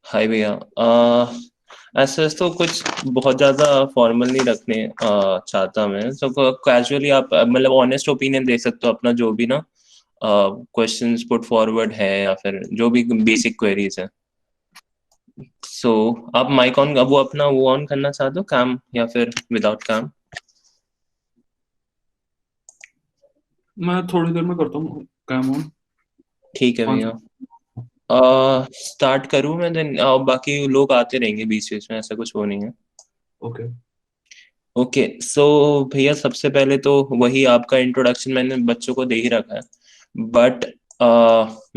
हाय भैया। ऐसे तो कुछ बहुत ज्यादा फॉर्मल नहीं रखने चाहता मैं, तो कैजुअली आप मतलब ऑनेस्ट ओपिनियन दे सकते हो अपना, जो भी ना क्वेश्चंस पुट फॉरवर्ड है या फिर जो भी बेसिक क्वेरीज है। सो आप माइक ऑन, वो अपना वो ऑन करना चाहते हो, काम या फिर विदाउट काम? मैं थोड़ी देर में करता हूँ काम ऑन। ठीक है पाँच भैया। स्टार्ट करूँ मैं, देन बाकी लोग आते रहेंगे बीच बीच में, ऐसा कुछ वो नहीं है। ओके। ओके सो भैया, सबसे पहले तो वही आपका इंट्रोडक्शन मैंने बच्चों को दे ही रखा है, बट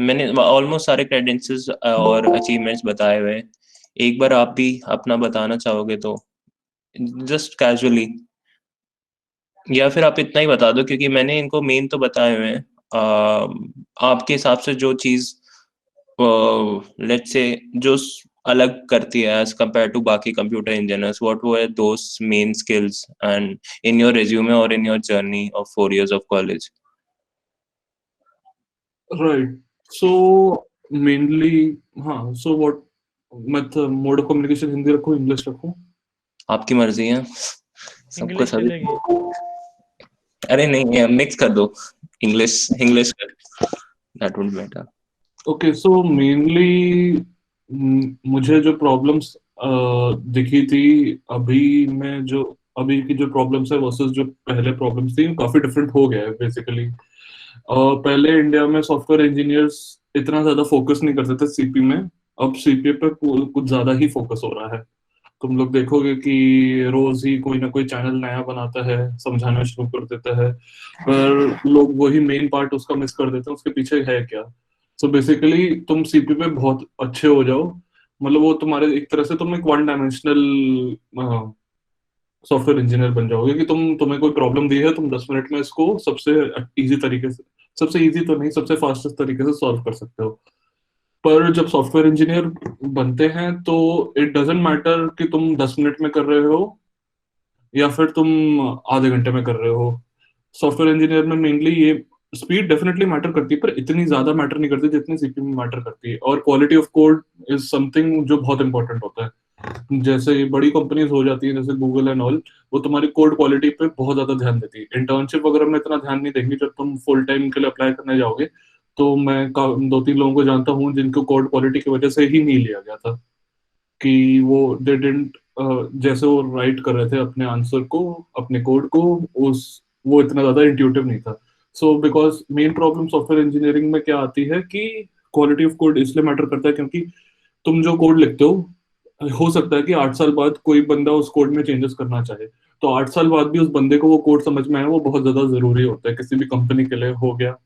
मैंने ऑलमोस्ट सारे क्रेडेंशियल्स और अचीवमेंट्स बताए हुए हैं। एक बार आप भी अपना बताना चाहोगे तो जस्ट कैजुअली, या फिर आप इतना ही बता दो क्योंकि मैंने इनको मेन तो बताए हुए हैं। आपके हिसाब से जो चीज लेट्स से जो अलग करती है एज कंपेयर टू बाकी computer engineers, what were those main skills and in your resume और in your journey of 4 years of college? Right. So mainly, हाँ, सो व्हाट मतलब मोड ऑफ कम्युनिकेशन हिंदी रखूँ English रखूँ? आपकी मर्जी है, सबको इंग्लिश सभी। चलेगी। अरे नहीं, मिक्स कर दो, इंग्लिश इंग्लिश कर, that would better. Okay, so mainly मुझे जो प्रॉब्लम्स दिखी थी, अभी में जो अभी की जो प्रॉब्लम्स है वर्सेस जो पहले प्रॉब्लम्स थी, काफी डिफरेंट हो गया है बेसिकली। पहले इंडिया में सॉफ्टवेयर इंजीनियर्स इतना ज्यादा फोकस नहीं करते थे सीपी में। अब सीपी पे कुछ ज्यादा ही फोकस हो रहा है। तुम लोग देखोगे कि रोज ही कोई ना कोई चैनल नया बनाता है, समझाना शुरू कर देता है, पर लोग वही मेन पार्ट उसका मिस कर देते हैं, उसके पीछे है क्या। सो बेसिकली तुम सीपी पे बहुत अच्छे हो जाओ, मतलब वो तुम्हारे एक तरह से तुम एक वन डायमेंशनल सॉफ्टवेयर इंजीनियर बन जाओगे कि तुम्हें कोई प्रॉब्लम दी है, तुम 10 मिनट में इसको सबसे इजी तरीके से, सबसे इजी तो नहीं, सबसे फास्टेस्ट तरीके से सॉल्व कर सकते हो। पर जब सॉफ्टवेयर इंजीनियर बनते हैं तो इट डजेंट मैटर कि तुम 10 मिनट में कर रहे हो या फिर तुम आधे घंटे में कर रहे हो। सॉफ्टवेयर इंजीनियर में मेनली ये स्पीड डेफिनेटली मैटर करती है, पर इतनी ज्यादा मैटर नहीं करती जितनी सीपी में मैटर करती है। और quality of code is something जो बहुत इंपॉर्टेंट होता है। जैसे बड़ी कंपनीज हो जाती है जैसे गूगल एंड ऑल, वो तुम्हारी कोड क्वालिटी पे बहुत ज्यादा ध्यान देती है। इंटर्नशिप वगैरह में इतना ध्यान नहीं देंगी, जब तुम फुल टाइम के लिए अप्लाई करने जाओगे तो मैं 2-3 लोगों को जानता हूँ जिनको कोड क्वालिटी की वजह से ही नहीं लिया गया था, कि वो दे डिडंट, जैसे वो राइट कर रहे थे अपने आंसर को, अपने कोड को, उस वो इतना ज्यादा इंट्यूटिव नहीं था। So because main problem software engineering में क्या आती है कि क्वालिटी ऑफ कोड इसलिए मैटर करता है क्योंकि तुम जो कोड लिखते हो सकता है कि 8 साल बाद कोई बंदा उस कोड में चेंजेस करना चाहे, तो 8 साल बाद भी उस बंदे को वो कोड समझ में आए, वो बहुत ज्यादा जरूरी होता है, किसी भी कंपनी के लिए हो गया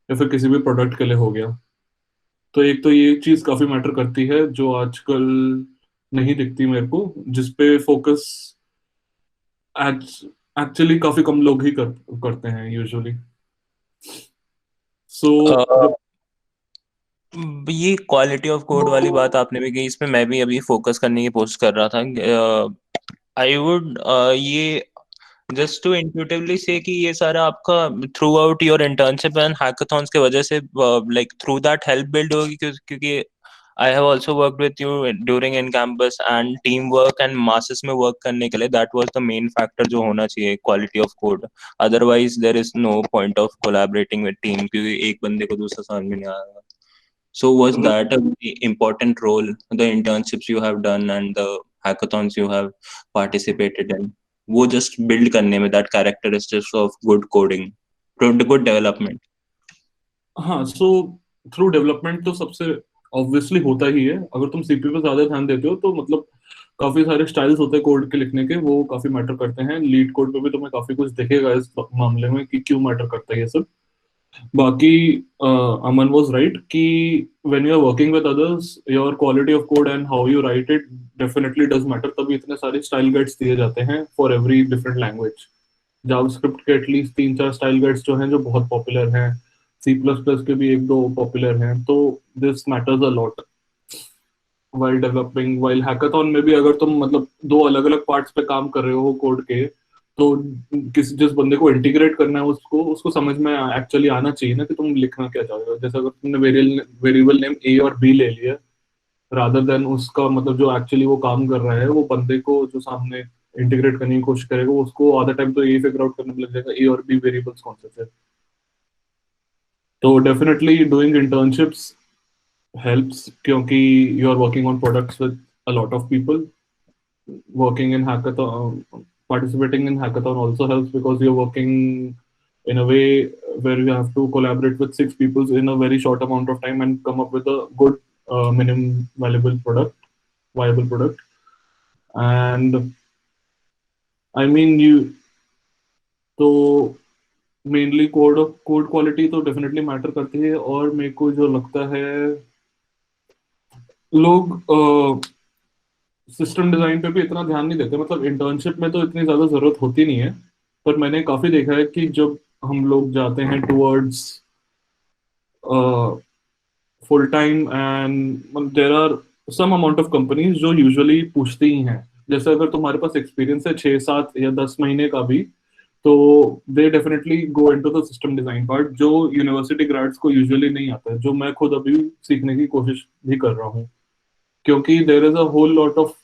या फिर किसी भी प्रोडक्ट के लिए हो गया। तो एक तो ये चीज काफी मैटर करती है जो आजकल नहीं दिखती मेरे को, जिसपे फोकस एक्चुअली काफी कम लोग ही करते हैं यूजुअली। सो जब ये क्वालिटी ऑफ कोड वाली बात आपने भी कही, इसमें मैं भी अभी फोकस करने की कोशिश कर रहा था। आई वुड ये जस्ट टू इंट्यूटिवली से कि ये सारा आपका throughout your internship and hackathons के वजह से, like through that help build होगी, क्योंकि I have also worked with you during in campus and team work and masses में वर्क करने के लिए that was the main factor जो होना चाहिए quality of code. Otherwise there is no point of collaborating with team, क्योंकि एक बंदे को दूसरा समझ में नहीं आएगा। So was that a very important role, the internships you have done and the hackathons you have participated in? वो just build करने में that characteristics of good coding, good development. हाँ, सो थ्रू डेवलपमेंट तो सबसे obviously होता ही है। अगर तुम सीपी पे ज्यादा ध्यान देते हो तो मतलब काफी सारे स्टाइल्स होते हैं कोड के लिखने के, वो काफी मैटर करते हैं। लीड कोड पे भी तुम्हें काफी कुछ दिखेगा इस मामले में कि क्यों मैटर करता है ये सब। बाकी अमन वाज राइट कि when you are working with others, your quality of code and how you write it definitely does matter. तभी इतने सारे स्टाइल गाइड्स दिए जाते हैं for every different language. JavaScript के एटलीस्ट 3-4 स्टाइल गाइड्स जो हैं जो बहुत पॉपुलर हैं, सी प्लस प्लस के भी 1-2 पॉपुलर हैं। तो this matters a lot while developing. While hackathon में भी अगर तुम मतलब दो अलग अलग पार्ट्स पे काम कर रहे हो कोड के, तो किसी जिस बंदे को इंटीग्रेट करना है उसको उसको समझ में एक्चुअली आना चाहिए ना कि तुम लिखना क्या चाह रहे हो। जैसे अगर तुमने वेरिएबल नेम ए और बी ले लिया, रादर देन उसका मतलब जो एक्चुअली वो काम कर रहा है वो बंदे को जो सामने इंटीग्रेट करने की कोशिश करेगा, उसको आधा टाइम तो यही फिगर आउट करने में लग जाएगा ए और बी वेरिएबल्स कौन से थे। तो डेफिनेटली डूइंग इंटर्नशिप्स हेल्प्स, क्योंकि you are working on products with a lot of people. Working in hackathon, participating in hackathon also helps because you're working in a way where you have to collaborate with six people in a very short amount of time and come up with a good minimum viable product. And I mean, you तो mainly code quality तो definitely matter करती है। और मेरे को जो लगता है लोग सिस्टम डिजाइन पे भी इतना ध्यान नहीं देते, मतलब इंटर्नशिप में तो इतनी ज्यादा जरूरत होती नहीं है। पर मैंने काफी देखा है कि जब हम लोग जाते हैं towards full time and there are some amount of companies जो यूजुअली पूछती ही हैं, जैसे अगर तुम्हारे पास एक्सपीरियंस है 6 7 या 10 महीने का भी, तो they definitely go into the system design part, जो यूनिवर्सिटी ग्रेड्स को यूजुअली नहीं आता है, जो मैं खुद अभी सीखने की कोशिश भी कर रहा हूँ। क्योंकि there is a whole lot of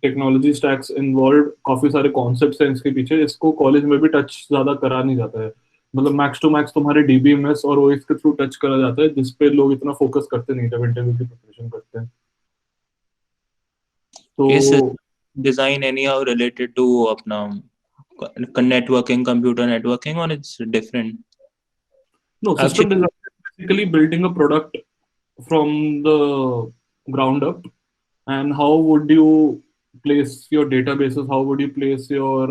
technology stacks involve, काफी सारे कॉन्सेप्ट्स हैं इसके पीछे, इसको कॉलेज में भी टच ज्यादा करा नहीं जाता है। मतलब मैक्स टू मैक्स तुम्हारे डीबीएमएस और ओएस के थ्रू टच करा जाता है, जिसपे लोग इतना फोकस करते नहीं जब इंटरव्यू की प्रिपरेशन करते हैं। is तो design anyhow related to अपना networking, computer networking, or it's different? No, system Actually, design basically building a product from the ground up, and how would you place your databases, how would you place your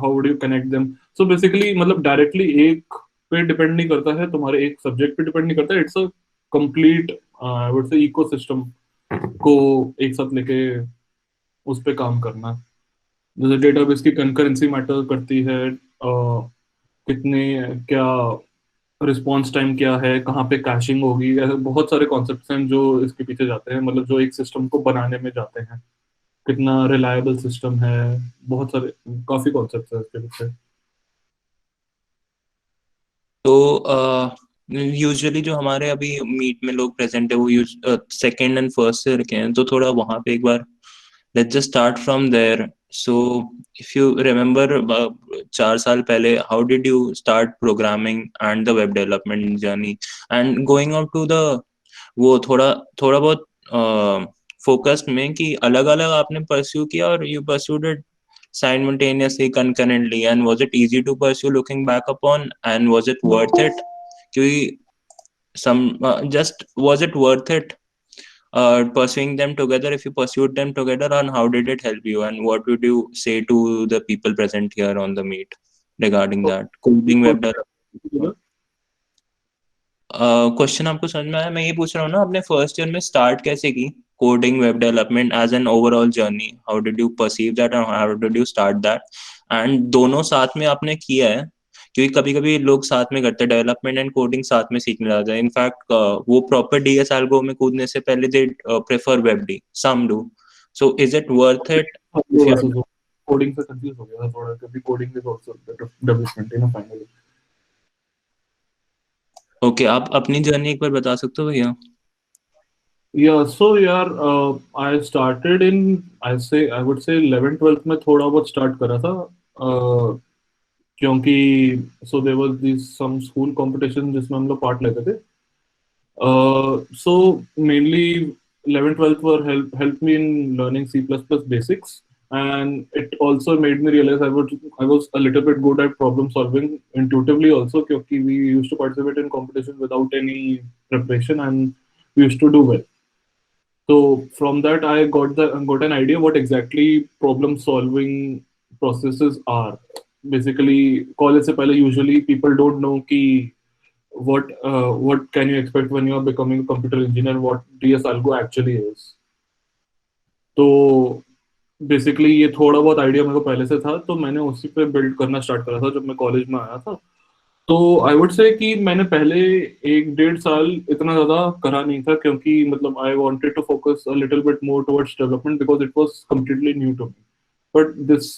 how would you connect them? So basically मतलब directly एक पे depend नहीं करता है, तुम्हारे एक subject पे depend नहीं करता है, it's a complete I would से इकोसिस्टम को एक साथ लेके उस पे काम करना। जैसे डेटाबेस की कंकरेंसी मैटर करती है, कितने क्या रिस्पॉन्स टाइम क्या है, कहाँ पे कैशिंग होगी, ऐसे बहुत सारे कॉन्सेप्ट्स हैं जो इसके पीछे जाते हैं, मतलब जो एक सिस्टम को बनाने में जाते हैं, कितना रिलायबल सिस्टम है, बहुत सारे काफी कॉन्सेप्ट्स हैं इसके पीछे। तो यूजुअली जो हमारे अभी मीट में लोग प्रेजेंट है वो सेकंड एंड फर्स्ट से रखे हैं, तो थोड़ा वहां पे एक बार let's just start from there. So if you remember 4 साल पहले how did you start programming and the web development journey and going out to the वो थोड़ा थोड़ा बहुत फोकस्ड में कि अलग अलग आपने परस्यू किया और you pursued it simultaneously concurrently, and was it easy to pursue looking back upon, and was it worth it? क्योंकि some just was it worth it pursuing them together if you pursued them together, and how did it help you, and what would you say to the people present here on the meet regarding that coding web development? Question आपको समझ में आया? मैं ये पूछ रहा हूँ ना, आपने फर्स्ट ईयर में स्टार्ट कैसे की coding web development as an overall journey, how did you perceive that and how did you start that, and दोनों साथ में आपने किया है? क्योंकि कभी कभी लोग साथ में करते हैं, डेवलपमेंट एंड कोडिंग साथ में सीखने जाते हैं। इनफैक्ट वो प्रॉपर डीएस एल्गो में कूदने से पहले they prefer web D, some do. So is it worth it if you? Coding से कंफ्यूज हो गया था थोड़ा, क्योंकि coding is also development in finally. Okay, आप अपनी जर्नी एक बार बता सकते हो भैया? Yeah, so यार I started in I would say 11th 12th में थोड़ा बहुत स्टार्ट करा था, क्योंकि so there was this some school competition जिसमें हम लोग पार्ट लेते थे। So mainly 11th 12th were helped me in learning C++ basics, and it also made me realize I was a little bit good at problem solving intuitively also, क्योंकि we used to participate in competition without any preparation and we used to do well. So from that, I got an idea what exactly problem solving processes are. Basically, college से पहले usually people don't know कि what can you expect when you are becoming a computer engineer, what DS Algo actually is. तो basically ये थोड़ा बहुत idea मेरे को पहले से था, तो मैंने उसी पे बिल्ड करना स्टार्ट करा था जब मैं कॉलेज में आया था। तो आई वुड से कि मैंने पहले 1 1.5 साल इतना ज्यादा करा नहीं था, क्योंकि मतलब I wanted to focus a little bit more towards development because it was completely new to me. But this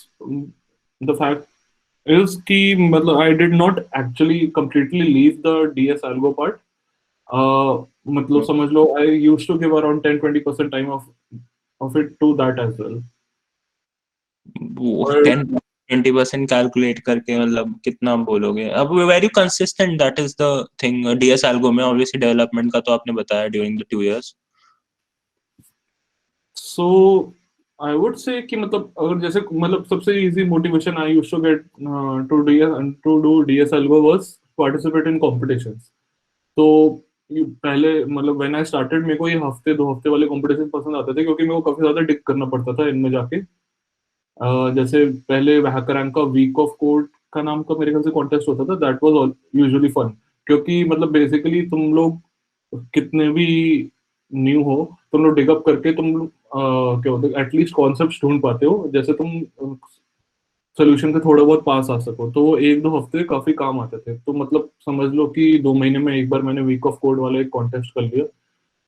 the fact is कि मतलब I did not actually completely leave the DS algo part. मतलब समझ लो I use to give around 10-20% time of it to that as well. वो और 10-20% calculate करके मतलब कितना बोलोगे? अब very consistent, that is the thing DS algo में। ऑब्वियसली डेवलपमेंट का तो आपने बताया during the 2 years। So I would say कि मतलब अगर जैसे मतलब सबसे easy motivation I used to get to do DS algo was participate in competitions. तो पहले मतलब व्हेन आई स्टार्टेड मेरे को ये हफ्ते 2 हफ्ते वाले कंपटीशन पसंद आते थे, क्योंकि मेरे को काफी ज्यादा डिग करना पड़ता था इनमें जाके। जैसे पहले हैकरैंक का वीक ऑफ कोड का नाम का मेरे ख्याल से कॉन्टेस्ट होता था, दैट वाज यूजुअली फन। क्योंकि मतलब बेसिकली तुम लोग कितने भी न्यू हो, तुम लोग डिग अप करके तुम लोग क्या होता है एटलीस्ट कॉन्सेप्ट ढूंढ पाते हो, जैसे तुम सोल्यूशन के थोड़ा बहुत पास आ सको। तो वो 1-2 हफ्ते काफी काम आते थे। तो मतलब समझ लो कि 2 महीने में एक बार मैंने वीक ऑफ कोड वाला एक कॉन्टेस्ट कर लिया।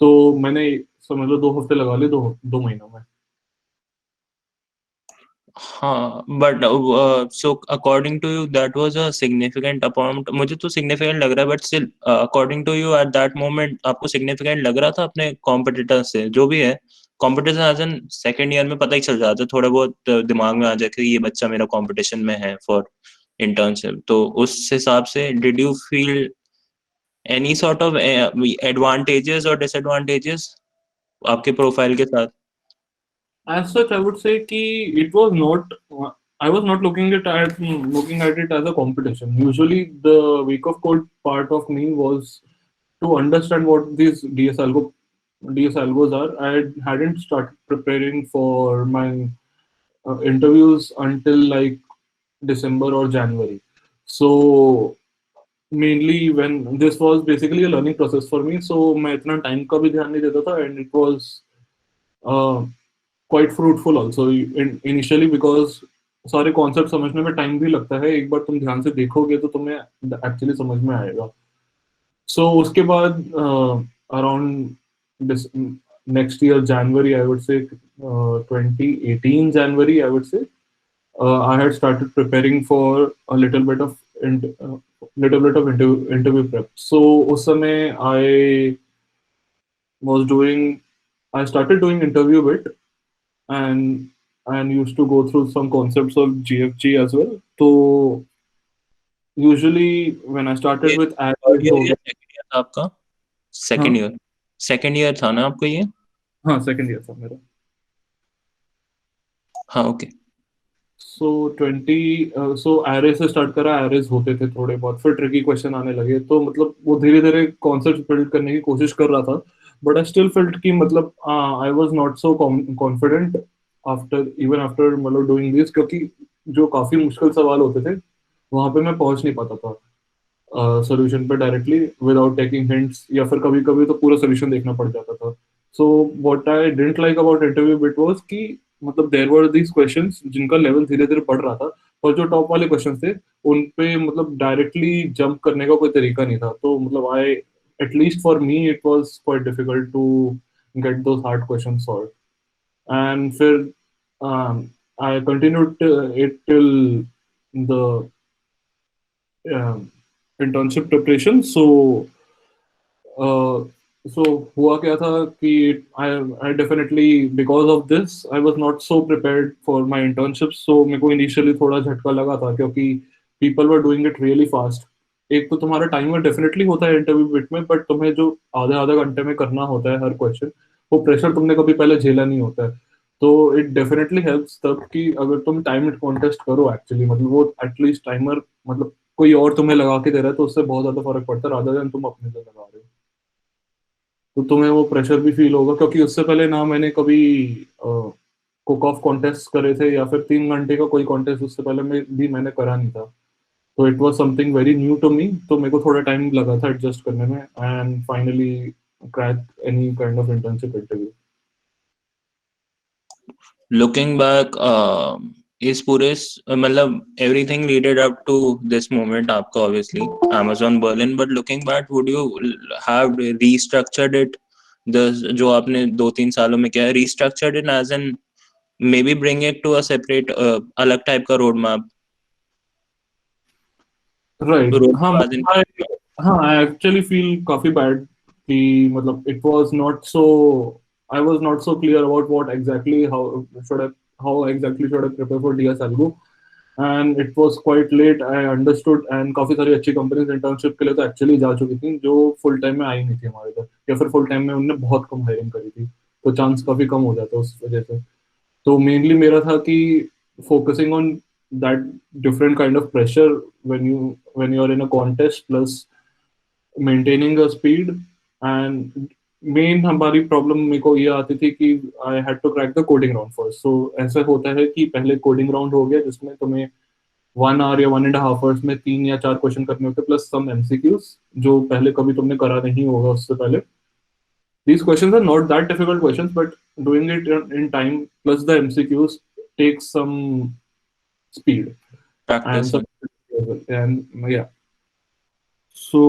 तो मैंने समझ लो 2 हफ्ते लगा लिए 2 महीनों में। हाँ, but so according to you that was a significant amount. मुझे तो सिग्निफिकेंट लग रहा है, but still according to you at that moment आपको सिग्निफिकेंट लग रहा था अपने कॉम्पिटिटर से? जो भी है, competition as an second year में पता ही चल जाता है, थोड़ा बहुत दिमाग में आ जाए कि ये बच्चा मेरा कॉम्पिटिशन में है फॉर इंटर्नशिप। तो उस हिसाब से did you feel any sort of advantages और डिसएडवांटेजेस आपके प्रोफाइल के साथ? As such, I would say कि it was not. I was not looking at it as a competition. Usually, the week of code part of me was to understand what these DS algos are. I hadn't started preparing for my interviews until like December or January. So mainly when this was basically a learning process for me. So मैं इतना time का भी ध्यान नहीं देता था, and it was uh, quite fruitful also initially, because सारे concept समझने में टाइम भी लगता है। एक बार तुम ध्यान से देखोगे तो तुम्हें एक्चुअली समझ में आएगा। सो उसके बाद around next year January, I would से 2018 जनवरी, आई वुड से I had started preparing for a little bit of interview prep. So उस समय was doing I started doing interview bit, and used to go through some concepts of GFG as well. So usually when I started ये with third Array year हो या गया। Second year था आपका? Second हाँ, year. Second year था ना आपको ये? हाँ, सेकंड ईयर था मेरा। हाँ, ओके। सो एरे से स्टार्ट करा, एरेज होते थे थोड़े बहुत, फिर ट्रिकी क्वेश्चन आने लगे, तो मतलब वो धीरे धीरे कॉन्सेप्ट बिल्ड करने की कोशिश कर रहा था। बट आई स्टिल फेल्ट कि मतलब आई was not so confident after मतलब डूइंग दिस, क्योंकि जो काफी मुश्किल सवाल होते थे वहां पे मैं पहुंच नहीं पाता था सोल्यूशन पे डायरेक्टली विदाउट टेकिंग हिंट्स, या फिर कभी कभी तो पूरा सोल्यूशन देखना पड़ जाता था। So what I didn't like about interview bit was कि मतलब देयर वर दीस क्वेश्चंस जिनका लेवल धीरे धीरे बढ़ रहा था, और जो टॉप वाले क्वेश्चंस थे उन पे मतलब डायरेक्टली जंप करने का कोई तरीका नहीं था। तो मतलब I at least for me it was quite difficult to get those hard questions solve. And फिर I continued it till the internship preparation. Uh, so हुआ क्या था कि I definitely because of this I was not so prepared for my internship, so मेरे को initially थोड़ा झटका लगा था, क्योंकि people were doing it really fast। एक तो तुम्हारा टाइमर डेफिनेटली होता है इंटरव्यू बिट में, बट तुम्हें जो आधे आधे घंटे में करना होता है हर क्वेश्चन, वो प्रेशर तुमने कभी पहले झेला नहीं होता है। तो इट डेफिनेटली हेल्प्स तब कि अगर तुम टाइम कॉन्टेस्ट करो एक्चुअली, मतलब वो एटलीस्ट टाइमर मतलब कोई और तुम्हें लगा के दे रहा है, तो उससे बहुत ज्यादा फर्क पड़ता है रादर देन तुम अपने से लगा रहे हो। तो तुम्हें वो प्रेशर भी फील होगा, क्योंकि उससे पहले ना मैंने कभी कुक ऑफ कॉन्टेस्ट करे थे, या फिर 3 घंटे का कोई कॉन्टेस्ट उससे पहले मैंने करा नहीं था। तो it was something very new to me, तो मेरे को थोड़ा टाइम लगा था एडजस्ट करने में, and finally crack any kind of internship interview. Looking back, इस पूरे मतलब everything leaded up to this moment आपका obviously amazon berlin, but looking back would you have restructured it, the जो आपने 2-3 सालों में किया है, restructured it as an maybe bring it to a separate अलग टाइप का रोड मैप? राइट, रोड हाँ एज इन हाँ, आई एक्चुअली फील काफी बैड कि मतलब it was not so, I was not so clear about what exactly should I how exactly should I prepare for DS Algo, and it was quite late. I understood, and काफी सारी अच्छी companies internship के लिए तो actually जा चुकी थी जो फुल टाइम में आई नहीं थी हमारे इधर, या फिर फुल टाइम में उनने बहुत कम हायरिंग करी थी, तो चांस काफी कम हो जाता उस वजह से। तो मेनली मेरा था कि focusing on that different kind of pressure when you are in a contest plus maintaining a speed, and main हमारी प्रॉब्लम मेरे को ये आती थी कि I had to crack the coding round first. So ऐसा होता है कि पहले कोडिंग राउंड हो गया जिसमें तुम्हें 1 आवर या 1.5 आवर्स में 3 या 4 क्वेश्चन करने होते प्लस सम एमसीक्यूज जो पहले कभी तुमने करा नहीं होगा उससे पहले। These questions are not that difficult questions, but doing it in time plus the MCQs takes some speed and practice. some and yeah. So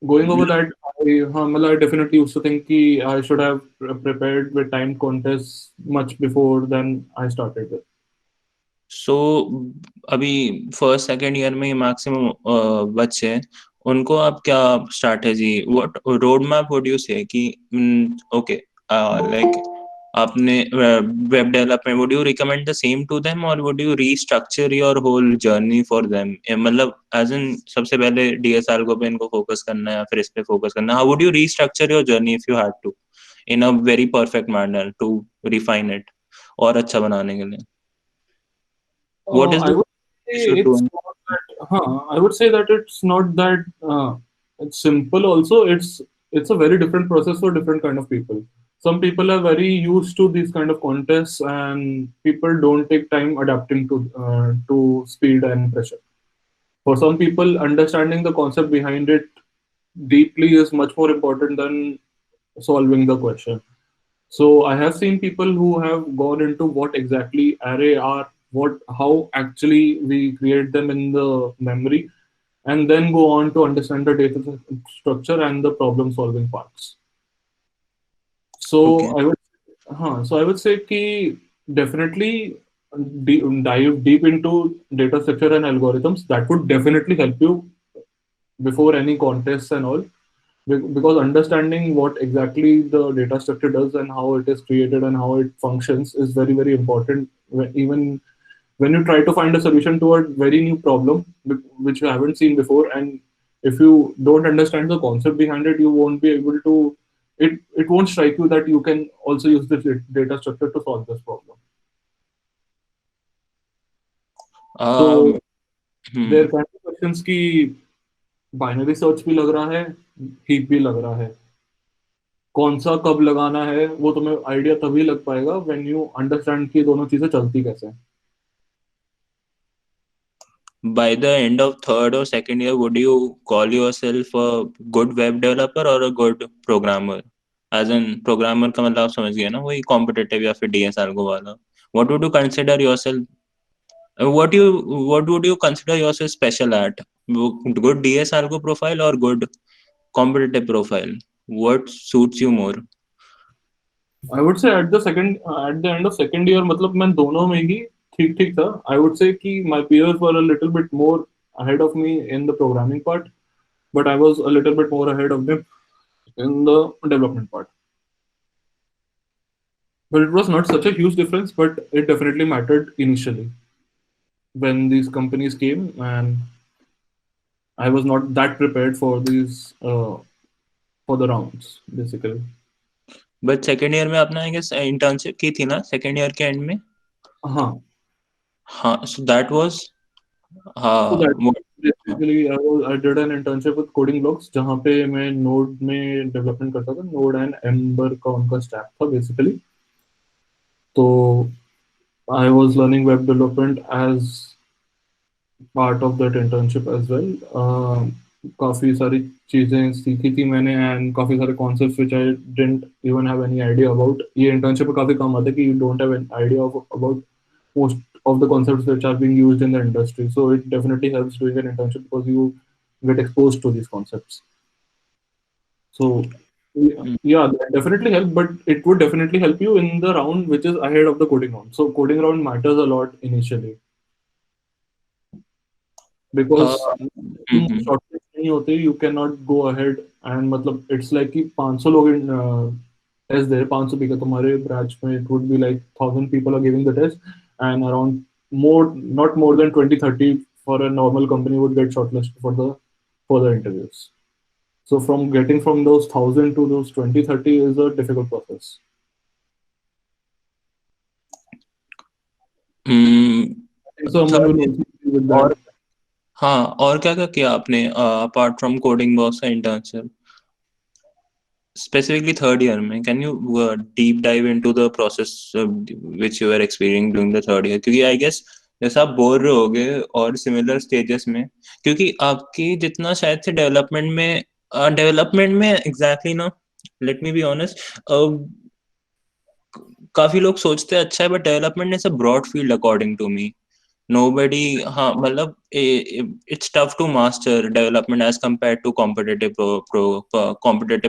going over that, I definitely used to think कि I should have prepared with timed contests much before than I started with. So अभी first second year में maximum बच्चे हैं, उनको आप क्या strategy, what road map would you say कि okay like आपने web development, would you recommend the same to them और would you restructure your whole journey for them? मतलब एज इन सबसे पहले डीएसएल को पे इनको फोकस करना है या फिर इस पे फोकस करना है, how would you restructure your journey if you had to in a very perfect manner to refine it और अच्छा बनाने के लिए? What is I the would say should it's do? not that, I would say that it's not that it's simple. Also, it's a very different process for different kind of people. Some people are very used to these kind of contests, and people don't take time adapting to speed and pressure. For some people, understanding the concept behind it deeply is much more important than solving the question. So I have seen people who have gone into what exactly array are, what how actually we create them in the memory, and then go on to understand the data structure and the problem solving parts. Okay. So I would say कि definitely dive deep into data structure and algorithms. That would definitely help you before any contests and all, because understanding what exactly the data structure does and how it is created and how it functions is very very important even when you try to find a solution to a very new problem which you haven't seen before, and if you don't understand the concept behind it, you won't be able to, it won't strike you that you can also use this data structure to solve this problem. Um, So hmm. there can be questions की binary search भी लग रहा है, heap भी लग रहा है, कौन सा कब लगाना है वो तुम्हें आइडिया तभी लग पाएगा व्हेन यू अंडरस्टैंड कि दोनों चीजें चलती कैसे हैं। By the end of third or second year, would you call yourself a good web developer or a good programmer? As in programmer का मतलब आप समझ गए ना, वही competitive या फिर DSR को वाला. What would you consider yourself? What would you consider yourself special at? Good DSR को profile or good competitive profile? What suits you more? I would से at the end of second year मतलब मैं दोनों में ही ठीक ठीक था। I would say कि my peers were a little bit more ahead of me in the programming part, but I was a little bit more ahead of them in the development part. But it was not such a huge difference, but it definitely mattered initially when these companies came, and I was not that prepared for these for the rounds basically. But second year में आपने I guess internship की थी ना second year के and में? हाँ, हाँ, so that was so that हाँ basically I did an internship with Coding Blocks जहाँ पे मैं Node में डेवलपमेंट करता था। Node and Ember का उनका स्टैक था बेसिकली। तो I was learning web development as part of that internship as well. काफी सारी चीजें सीखी थी मैंने, एंड काफी सारे concepts which I didn't even have any idea about. ये इंटर्नशिप में काफी काम आता है कि you don't have an idea of about most of the concepts which are being used in the industry. So it definitely helps doing an internship because you get exposed to these concepts. So yeah, that definitely help, but it would definitely help you in the round which is ahead of the coding round. So coding round matters a lot initially. Because hmm shortlist नहीं होते, you can not go ahead and मतलब it's like कि 500 लोग test दे रहे, 500 P का तुम्हारे branch में, it would be like 1000 people are giving the test, and around more, not more than 20-30 for a normal company would get shortlisted for the further interviews. So from getting from those 1000 to those 20-30 is a difficult process. I think someone third will year also agree with that. और हाँ, और क्या क्या किया आपने apart from coding box का internship, specifically third year में? Can you deep dive into the process which you are experiencing during the third year? क्योंकि आई गेस जैसा आप बोल रहे होगे और सिमिलर स्टेजेस में, क्योंकि आपकी जितना शायद से डेवलपमेंट में एग्जैक्टली ना, लेट मी बी ऑनेस्ट, काफी लोग सोचते हैं अच्छा है, but development is a broad field according to me. Nobody, हाँ मतलब it's tough to master development as compare to competitive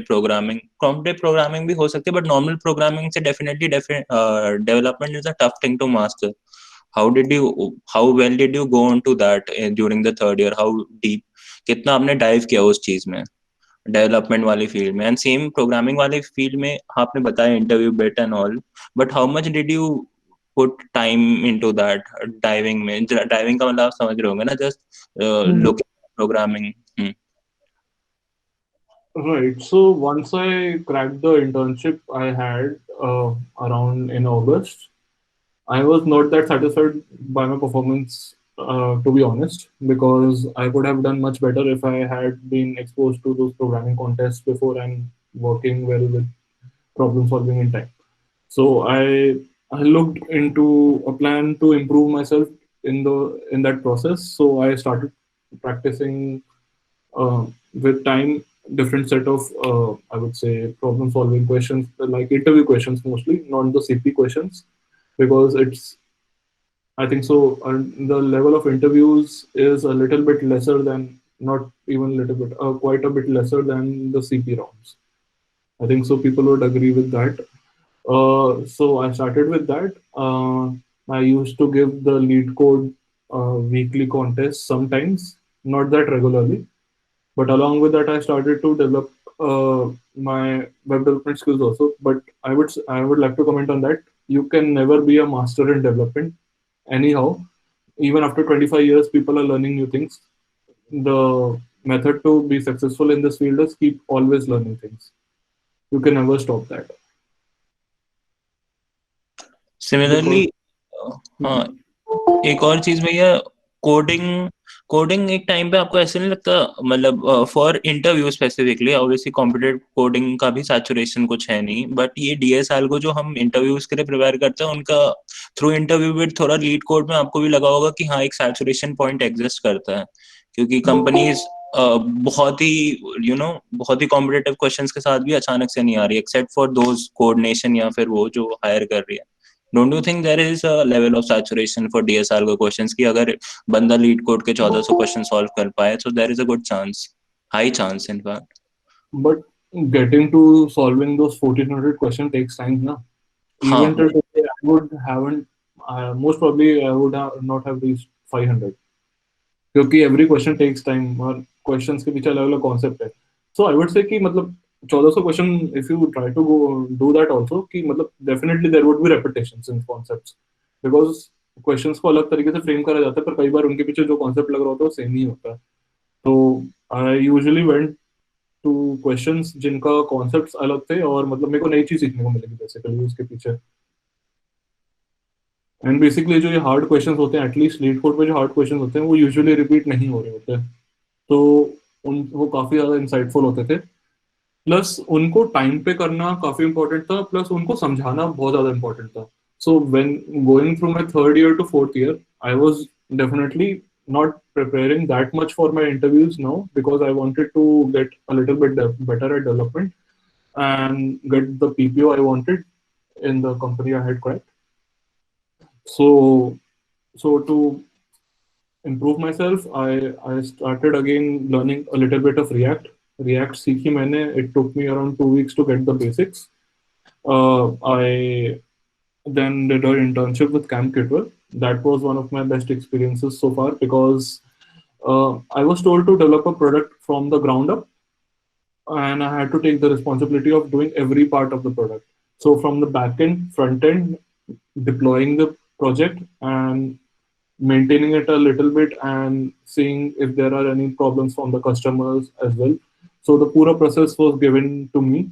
programming. Competitive programming भी हो सकती है, बट नॉर्मल प्रोग्रामिंग से definitely development is a tough thing to master. How well did you go on to that during the third year? How deep, कितना आपने dive किया उस चीज में, डेवलपमेंट वाली फील्ड में? एंड सेम प्रोग्रामिंग वाली फील्ड में आपने बताया interview bit and all, but how much did you put time into that diving में? डाइविंग का मतलब आप समझ रहे होंगे ना, just Mhm. Looking programming. Right. So once I cracked the internship I had around in August, I was not that satisfied by my performance, to be honest, because I could have done much better if I had been exposed to those programming contests before and working well with problem solving in time. So I looked into a plan to improve myself in that process. So I started practicing with time different set of I would say problem solving questions, like interview questions mostly, not the CP questions, because it's I think so. The level of interviews is a little bit lesser than, not even a little bit, quite a bit lesser than the CP rounds. I think so. People would agree with that. So I started with that. I used to give the lead code weekly contests sometimes, not that regularly. But along with that, I started to develop my web development skills also. But I would like to comment on that. You can never be a master in development. Anyhow, even after 25 years, people are learning new things. The method to be successful in this field is keep always learning things. You can never stop that. Similarly, Because हाँ, एक और चीज भैया, coding coding एक time पे आपको ऐसे नहीं लगता, मतलब for interview specifically, obviously competitive coding का भी सैचुरेशन कुछ है नहीं, बट ये डीएसएल को जो हम इंटरव्यूज के लिए प्रिपेयर करते हैं, उनका थ्रू इंटरव्यू विद थोड़ा लीड कोड में आपको भी लगा होगा कि हाँ एक सैचुरेशन पॉइंट एग्जिस्ट करता है, क्योंकि कंपनीज बहुत ही बहुत ही कॉम्पिटेटिव क्वेश्चंस के साथ भी अचानक से नहीं आ रही, एक्सेप्ट फॉर दोज कोऑर्डिनेशन या फिर वो जो हायर कर रही है। Don't you think there is a level of saturation for DSA को क्वेश्चंस की? अगर बंदा लीड कोड के 1400 क्वेश्चन सॉल्व कर पाए, so there is a good chance, high chance in fact. but getting to solving those 1400 question takes time now. हाँ, Even till today, I would haven't. Most probably, I would have not have reached 500. क्योंकि every question takes time और questions के पीछे अलग अलग concept है. So I would say कि मतलब 1400 question, if you try to go do that also, कि मतलब definitely there would be repetitions in concepts, because questions को अलग तरीके से frame करा जाता है, पर कई बार उनके पीछे जो concept लग रहा होता है वो same ही होता है. तो I usually went two questions जिनका कॉन्सेप्ट्स अलग थे, और मतलब मेरे को नई चीज सीखने को मिलेगी बेसिकली उसके पीछे. एंड बेसिकली जो ये हार्ड क्वेश्चंस होते हैं, एटलीस्ट लीड कोड पे जो हार्ड क्वेश्चंस होते हैं, वो यूजुअली रिपीट नहीं हो रहे होते. तो वो काफी ज्यादा इंसाइटफुल होते थे. प्लस उनको टाइम पे करना काफी इंपॉर्टेंट था, प्लस उनको समझाना बहुत ज्यादा इंपॉर्टेंट था. So when going through my third year to fourth year, I was definitely not preparing that much for my interviews now, because I wanted to get a little bit better at development and get the PPO I wanted in the company I had quit. So, so to improve myself, I started again learning a little bit of React. React सीखी मैंने. It took me around 2 weeks to get the basics. I then did an internship with Camp Kitwell. That was one of my best experiences so far, because I was told to develop a product from the ground up, and I had to take the responsibility of doing every part of the product. So from the back end, front end, deploying the project and maintaining it a little bit and seeing if there are any problems from the customers as well. So the Pura process was given to me,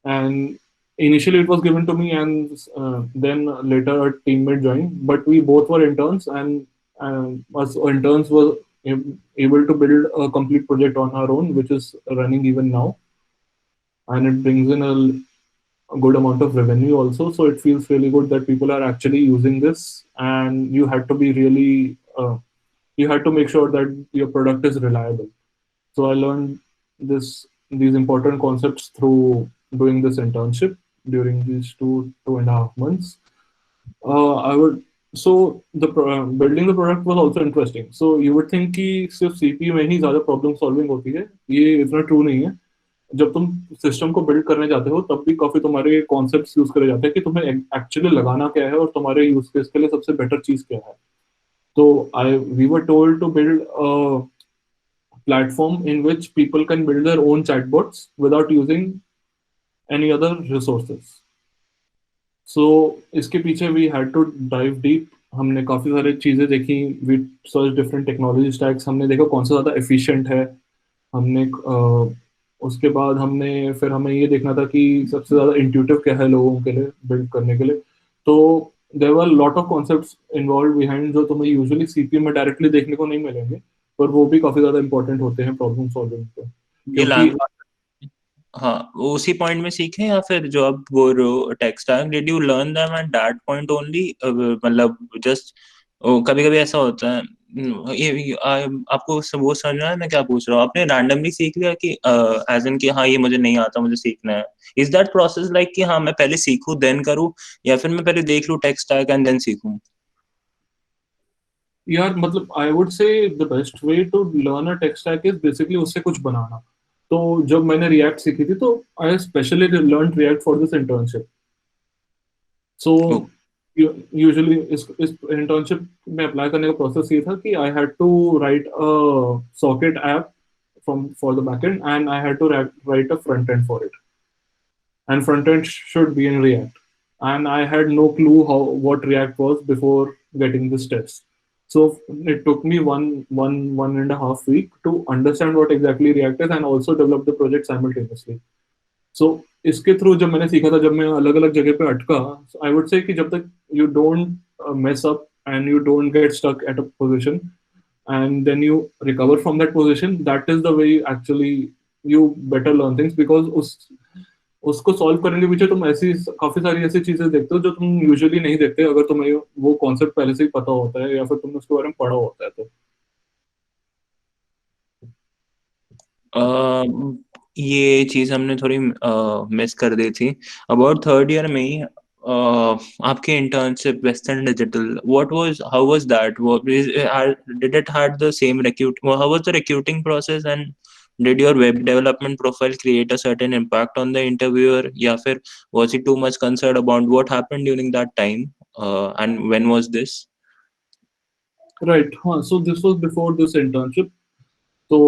and initially it was given to me, and then later a teammate joined. But we both were interns, and us interns were able to build a complete project on our own, which is running even now, and it brings in a good amount of revenue also. So it feels really good that people are actually using this, and you had to be really you had to make sure that your product is reliable. So I learned these important concepts through doing this internship during these 2.5 months. I would so the building the product was also interesting. So you would think कि सिर्फ CPU में ही ज़्यादा problem solving होती है, ये इतना true नहीं है. जब तुम सिस्टम को बिल्ड करने जाते हो तब भी काफी तुम्हारे कॉन्सेप्ट्स यूज करे जाते हैं कि तुम्हें एक्चुअली लगाना क्या है और तुम्हारे यूज केस के लिए सबसे बेटर चीज क्या है. तो I we were told to build platform in which people can build their own chatbots without using any other resources. So इसके पीछे we had to dive deep. हमने काफी सारी चीजें देखी. We searched different technology stacks. हमने देखा कौन सा ज्यादा efficient है. हमने उसके बाद फिर हमें ये देखना था कि सबसे ज्यादा इंट्यूटिव क्या है लोगों के लिए बिल्ड करने के लिए. तो there were lot of concepts involve behind जो तुम्हें यूजुअली सीपीयू में डायरेक्टली देखने को नहीं मिलेंगे, पर वो भी काफी ज्यादा इंपॉर्टेंट होते हैं प्रॉब्लम सॉल्विंग पे. ये क्योंकि लैंग्वेज, हाँ, वो उसी पॉइंट में सीखे या फिर जो आप बोल रहे हो tech stack, did you learn them at that point only? मतलब जस्ट कभी कभी ऐसा होता है, आपको वो समझ रहा है मैं क्या पूछ रहा हूँ? आपने रैंडमली सीख लिया कि एज इन कि हाँ ये मुझे नहीं आता, मुझे सीखना है? इज दैट प्रोसेस लाइक कि हाँ मैं पहले सीखूं देन करूँ, या फिर मैं पहले देख लूँ टेक स्टैक एंड देन सीखूं? यार मतलब I would say the best way to learn a tech stack is basically उससे कुछ बनाना. तो जब मैंने रिएक्ट सीखी थी तो I specially learn React for this internship. So usually इस इंटर्नशिप में अप्लाई करने का प्रोसेस ये था कि I had to write a socket app from for the backend, and I had to write a front end for it. And front end should be in React. And I had no clue how what React was before getting this test. So it took me one and a half week to understand what exactly React is and also develop the project simultaneously. सो इसके through जब मैंने सीखा था, जब मैं अलग अलग जगह पे अटका, आई वुड से कि जब तक you don't mess up and you don't get stuck at a position and then you recover from that position, that is the way actually you better learn things. Because उसको solve करने के पीछे तुम ऐसी काफी सारी ऐसी चीजें देखते हो जो तुम यूजुअली नहीं देखते अगर तुम्हें वो कॉन्सेप्ट पहले से ही पता होता है या फिर तुमने उसके बारे में पढ़ा होता है तो. ये चीज हमने थोड़ी मिस कर दी थी. अबाउट थर्ड ईयर में ही आपके internship western digital, what was, how was that, did it had the same recruit, how was the recruiting process, and did your web development profile create a certain impact on the interviewer, या फिर was he too much concerned about what happened during that time, and when was this? Right. So this was before this internship. So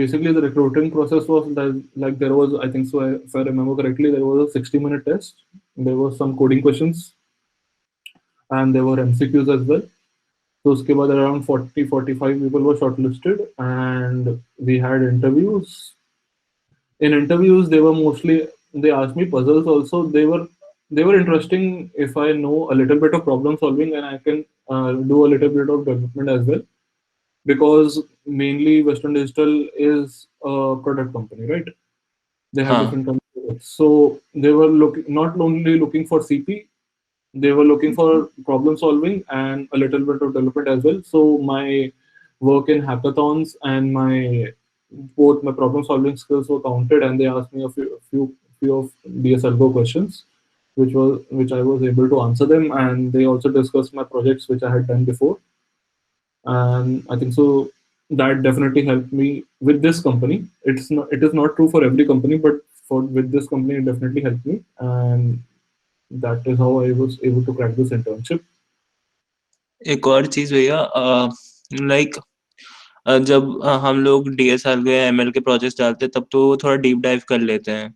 basically the recruiting process was that, like, there was, I think so, if I remember correctly, there was a 60-minute test. There was some coding questions and there were MCQs as well. So uske baad around 40-45 people were shortlisted and we had interviews. In interviews they were mostly, they asked me puzzles also. They were interesting if I know a little bit of problem solving and I can do a little bit of development as well, because mainly Western Digital is a product company, right? They have हाँ. different companies. So they were not only looking for CP, they were looking for problem solving and a little bit of development as well. So my work in hackathons and my both my problem solving skills were counted, and they asked me a few of DSLGO questions, which I was able to answer them, and they also discussed my projects which I had done before. And I think so that definitely helped me with this company. It is not true for every company, but for with this company it definitely helped me, and that is how I was able to crack this internship. एक और चीज भैया, like जब हम लोग DSL के ML के projects डालते हैं तब तो वो थोड़ा डीप डाइव कर लेते हैं।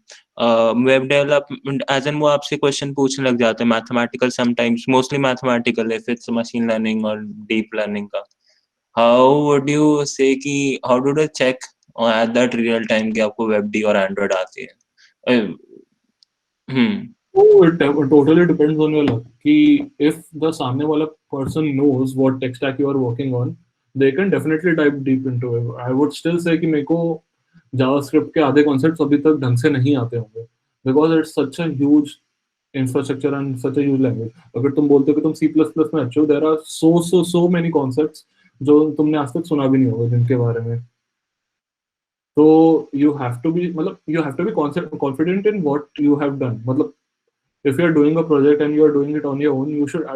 वेब डेवलपमेंट एज एन वो आपसे क्वेश्चन पूछने लग जाते हैं mathematical, sometimes mostly mathematical if it's machine learning और डीप लर्निंग का। हाउ वुड यू से कि how do they check at that real time कि आपको वेब डी और एंड्रॉइड आती है? अ, हम्म। Oh, it totally depends on your luck. कि if the सामने वाला person knows what tech stack you are working on, they can definitely dive deep into it. I would still say कि मेरे को JavaScript के आधे concepts अभी तक ढंग से नहीं आते होंगे, because it's such a huge infrastructure and such a huge language. अगर तुम बोलते हो कि तुम C++ में अच्छे हो, there are so many concepts जो तुमने आज तक सुना भी नहीं होगा जिनके बारे में। तो you have to be मतलब you have to be confident in what you have done. मतलब if you're doing a project and you're doing it on your own, you should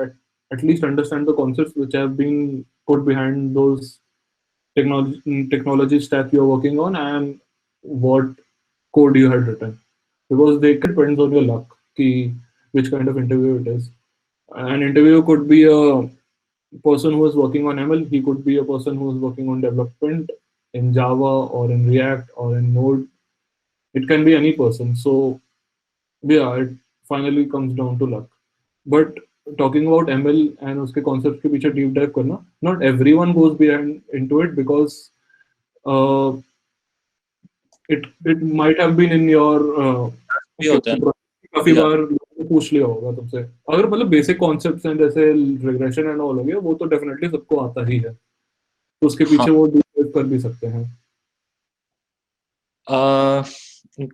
at least understand the concepts which have been put behind those technology stack you're working on and what code you had written. Because they depends on your luck, ki, which kind of interview it is. An interview could be a person who is working on ML, he could be a person who is working on development in Java or in React or in Node. It can be any person. So yeah, it finally comes down to luck. But talking about ML and उसके concepts के पीछे deep dive करना, not everyone goes behind into it because uh, it might have been in your भी होता है काफी ना। बार लोगों ने पूछ लिया होगा तुमसे। अगर मतलब बेसिक कॉन्सेप्ट्स हैं जैसे रिग्रेशन एंड ऑल हो गया, वो तो डेफिनेटली सबको आता ही है, तो उसके हाँ। पीछे वो डीप डाइव कर भी सकते हैं।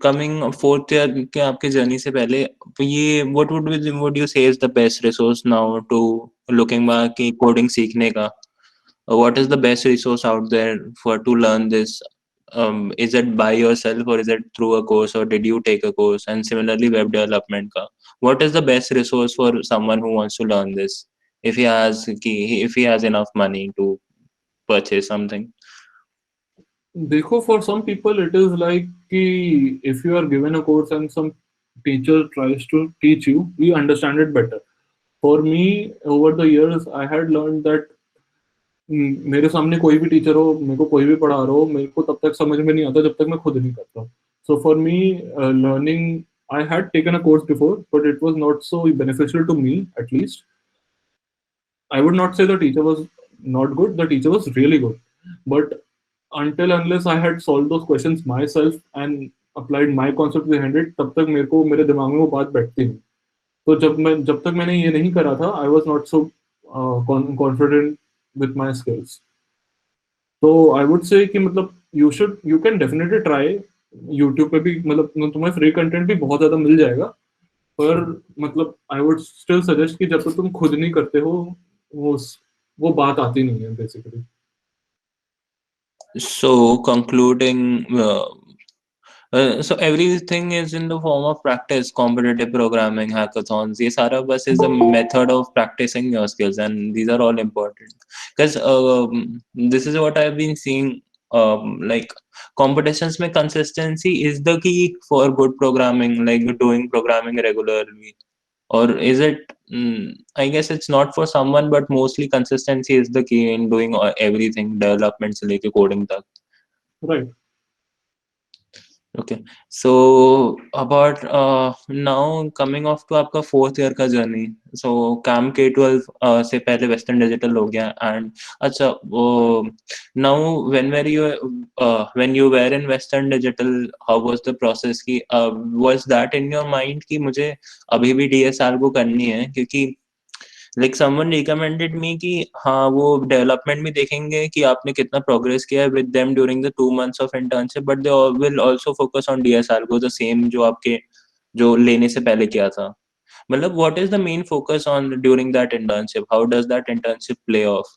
कमिंग फोर्थ ईयर के आपके जर्नी से पहले ये would you say is the best resource now to looking back की कोडिंग सीखने का? what is the best resource out there for to learn this? Is it by yourself or is it through a course or did you take a course? And similarly web development ka, what is the best resource for someone who wants to learn this if he has enough money to purchase something? देखो, for some people it is like कि if you are given a course and some teacher tries to teach you, you understand it better. For me, over the years I had learn that मेरे सामने कोई भी teacher हो, मेरे को कोई भी पढ़ा रहा हो, मेरे को तब तक समझ में नहीं आता जब तक मैं खुद नहीं करता। So for me, learning, I had taken a course before but it was not so beneficial to me, at least. I would not say the teacher was not good, the teacher was really good, but until unless I had solved those questions myself and applied my concept behind it, तब तक मेरे को मेरे दिमाग में वो बात बैठती नहीं। तो जब तक मैंने ये नहीं करा था, I was not so confident with my skills. तो आई वुड से कि मतलब you can definitely try. YouTube पे भी मतलब तुम्हें फ्री कंटेंट भी बहुत ज्यादा मिल जाएगा, पर मतलब आई वुड स्टिल सजेस्ट कि जब तक तुम खुद नहीं करते हो, वो वो बात आती नहीं है basically. So concluding, so everything is in the form of practice, competitive programming, hackathons. ये सारा बस is a method of practicing your skills, and these are all important. Because this is what I've been seeing. Like competitions में consistency is the key for good programming, like doing programming regularly. Or is it? I guess it's not for someone, but mostly consistency is the key in doing everything, development से लेके coding तक. Right. Okay, so about now coming off to आपका fourth year का journey, so cam K12 से पहले western digital हो गया and अच्छा वो now when you were in western digital, how was the process की was that in your mind कि मुझे अभी भी DSR को करनी है? क्योंकि लाइक समवन रिकमेंडेड मी कि हाँ वो डेवलपमेंट भी देखेंगे कि आपने कितना प्रोग्रेस किया है with them during the 2 months of internship, but they will also focus on DSR को द सेम जो आपके जो लेने से पहले किया था। मतलब what is the main focus on during that internship? How does that internship play of?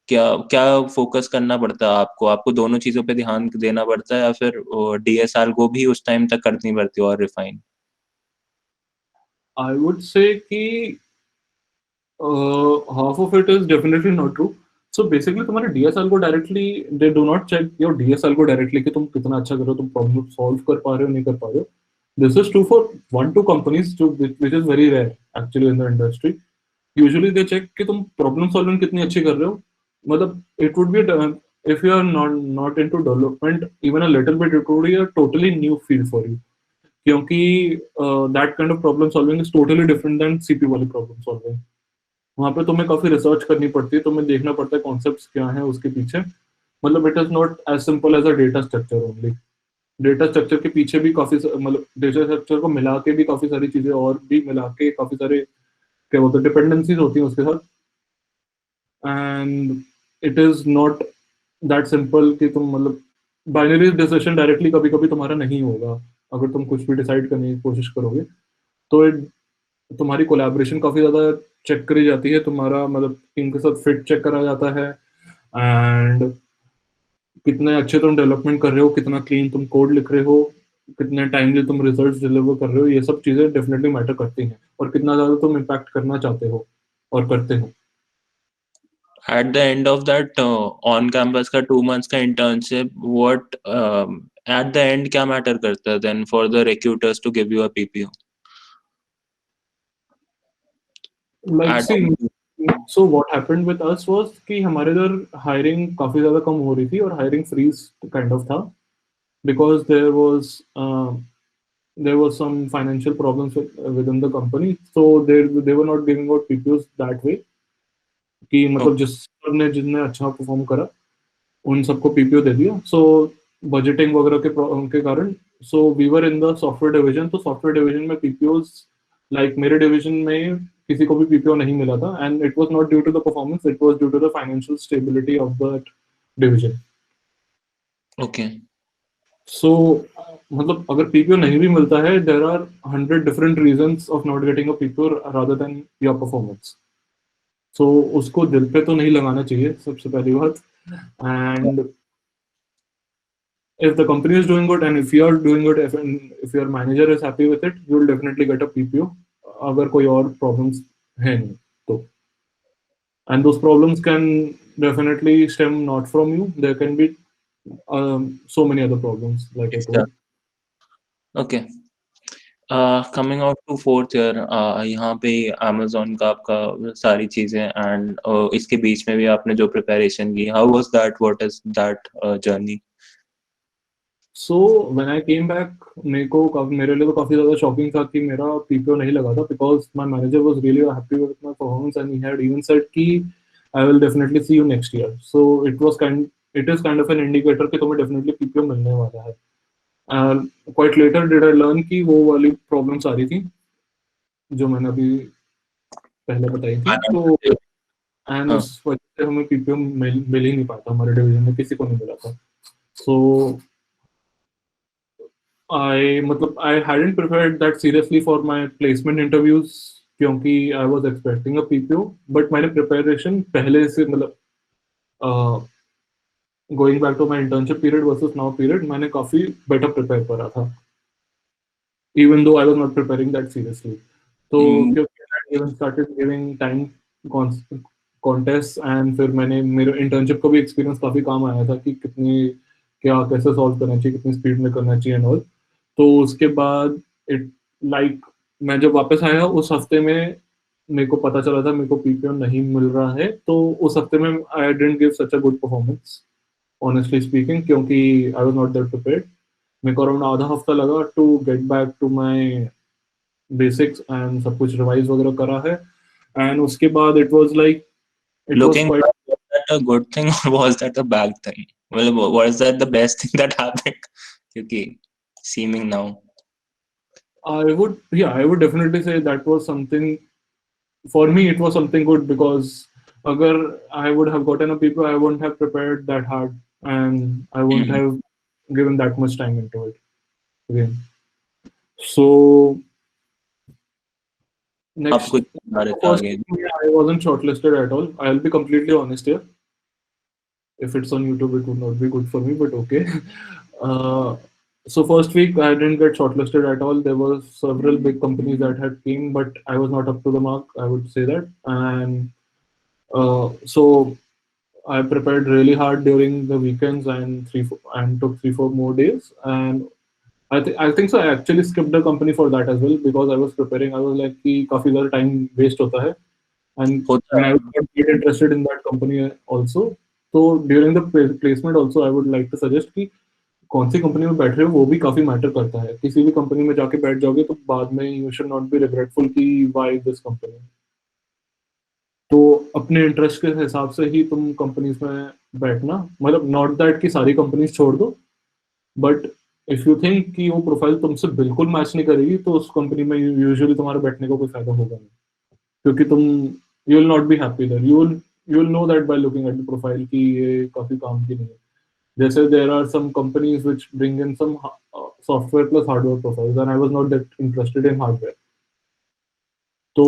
क्या क्या फोकस करना पड़ता है आपको? आपको दोनों चीजों पे ध्यान देना पड़ता है या फिर डीएसआर को भी उस टाइम तक करनी पड़ती है और रिफाइन? आई वुड से कि half of it is definitely not true. So basically तुम्हारे DSL को directly they do not check your DSL को डायरेक्टली कि तुम कितना अच्छा कर रहे हो, तुम प्रॉब्लम सॉल्व कर पा रहे हो नहीं कर पा रहे हो। This is true for 1-2 companies जो which is very rare actually in the industry. Usually they check कि तुम प्रॉब्लम सॉल्विंग कितनी अच्छी कर रहे हो, मतलब it would be if you are not into development even a little bit, it would be a totally new field for you, क्योंकि that kind of problem solving is totally different than CPU वाली problem solving. वहाँ पे तुम्हें काफी research करनी पड़ती है, तुम्हें देखना पड़ता है कॉन्सेप्ट्स क्या हैं उसके पीछे. मतलब it is not as simple as a data structure only. Data structure के पीछे भी मतलब डेटा स्ट्रक्चर को मिला के भी काफी सारी चीजें और भी मिला के काफी सारे क्या बोलते हैं डिपेंडेंसीज होती हैं उसके साथ. And it is not that simple कि तुम मतलब बाइनरी डिसीजन डायरेक्टली कभी कभी तुम्हारा नहीं होगा. अगर तुम कुछ भी डिसाइड करने की कोशिश करोगे तो तुम्हारी कोलैबोरेशन काफी ज्यादा चेक करी जाती है, तुम्हारा मतलब टीम के साथ फिट चेक करा जाता है, एंड कितने अच्छे तुम डेवलपमेंट कर रहे हो, कितना क्लीन तुम कोड लिख रहे हो, कितने टाइमली तुम रिजल्ट्स डिलीवर कर रहे हो, ये सब चीजें डेफिनेटली मैटर करती हैं, और कितना ज्यादा तुम इम्पैक्ट करना चाहते हो और करते हो. At the end of that on campus का 2 months का internship, what at the end क्या matter करता है then for the recruiters to give you a PPO? Like At सी, so what happened with us was कि हमारे इधर hiring काफी ज्यादा कम हो रही थी और हायरिंग फ्रीज काइंड ऑफ था, because there was some financial problems within the company, so they were not giving out PPOs that way, कि मतलब okay, जिस ने जिसने अच्छा परफॉर्म करा उन सबको पीपीओ दे दिया. सो बजटिंग वगैरह के कारण, so we were in the software division, तो सॉफ्टवेयर डिवीजन में पीपीओज लाइक मेरे डिवीजन में किसी को भी पीपीओ नहीं मिला था, and it was not due to the performance, it was due to the financial stability of that division. okay. So मतलब अगर पीपीओ नहीं भी मिलता है, there are 100 different reasons of not getting a PPO rather than your performance. So उसको दिल पे तो नहीं लगाना चाहिए सबसे पहली बात. And if the company is doing good and if you are doing good, if your manager is happy with it, you will definitely get a PPO. अगर कोई और problems है नहीं तो, and those problems can definitely stem not from you. There can be so many other problems like I Sure. told. Okay. Coming out to fourth year, यहाँ पे Amazon का आपका सारी चीजें एंड इसके बीच में भी आपने जो प्रिपरेशन की, how was that? What is that journey? So when I came back, मेरे लिए तो काफी ज्यादा शॉकिंग था कि मेरा पीपीओ नहीं लगा था, because my manager was really happy with my performance and he had even said कि I will definitely see you next year. So it is kind of an indicator कि तुम्हें definitely पीपीओ मिलने वाला है. Quite later did I learn कि वो वाली problems आ रही थी जो मैंने अभी पहले बताई थी. तो एंड हाँ, उस वजह से हमें पीपीओ मिल ही नहीं पाता, हमारे डिवीजन में किसी को नहीं मिला था. सो I hadn't prepared that seriously for my placement interviews क्योंकि I was expecting a PPO, but मैंने preparation पहले से मतलब going back to my internship period versus now period, मैंने काफी better prepare करा था, even though I was not preparing that seriously. तो हम्म, क्योंकि I even started giving time contests, and फिर मैंने मेरे internship का भी experience काफी काम आया था कि कितनी क्या कैसे solve करना चाहिए, कितनी speed में करना चाहिए and all. तो उसके बाद इट लाइक मैं जब वापस आया उस हफ्ते में मेरे को पता चला था मेरे को पीपीओ नहीं मिल रहा है, तो उस हफ्ते में I didn't give such a good performance honestly speaking, क्योंकि I was not that prepared. मेरे को अराउंड आधा हफ्ता लगा to get back to my basics and सब कुछ रिवाइज वगैरह करा है. एंड उसके बाद it was looking quite. back, was that a good thing or was that a bad thing? Well, was that the best thing that happened? क्योंकि seeming now. I would definitely say that was something. For me it was something good, because agar I would have gotten a paper, I wouldn't have prepared that hard, and I wouldn't hmm, have given that much time into it again. So आप next, कुछ बता रहे थे first आगे. I wasn't shortlisted at all. I'll be completely honest here. If it's on YouTube, it would not be good for me, but okay. Uh, so first week I didn't get shortlisted at all. There were several big companies that had came, but I was not up to the mark, I would say that. And so I prepared really hard during the weekends and took 3 4 more days. And I think so I actually skipped the company for that as well, because I was preparing. I was like कि काफी ज़्यादा time waste होता है. And होता when I है। was not get interested in that company also, तो during the placement also I would like to suggest कि कौन सी कंपनी में बैठ रहे हो वो भी काफी मैटर करता है। किसी भी कंपनी में जाके बैठ जाओगे तो बाद में you should not be regretful कि व्हाई दिस कंपनी। तो अपने इंटरेस्ट के हिसाब से ही तुम कंपनीज में बैठना, मतलब नॉट दैट कि सारी कंपनीज छोड़ दो, बट इफ यू थिंक कि वो प्रोफाइल तुमसे बिल्कुल मैच नहीं करेगी तो उस कंपनी में यूजुअली तुम्हारे बैठने का कोई फायदा होगा नहीं, क्योंकि तुम you will not be happy there. You will know that by looking at the profile कि ये काफी काम की नहीं है। जैसे there are some companies which bring in some software plus hardware profiles and I was not that interested in hardware. तो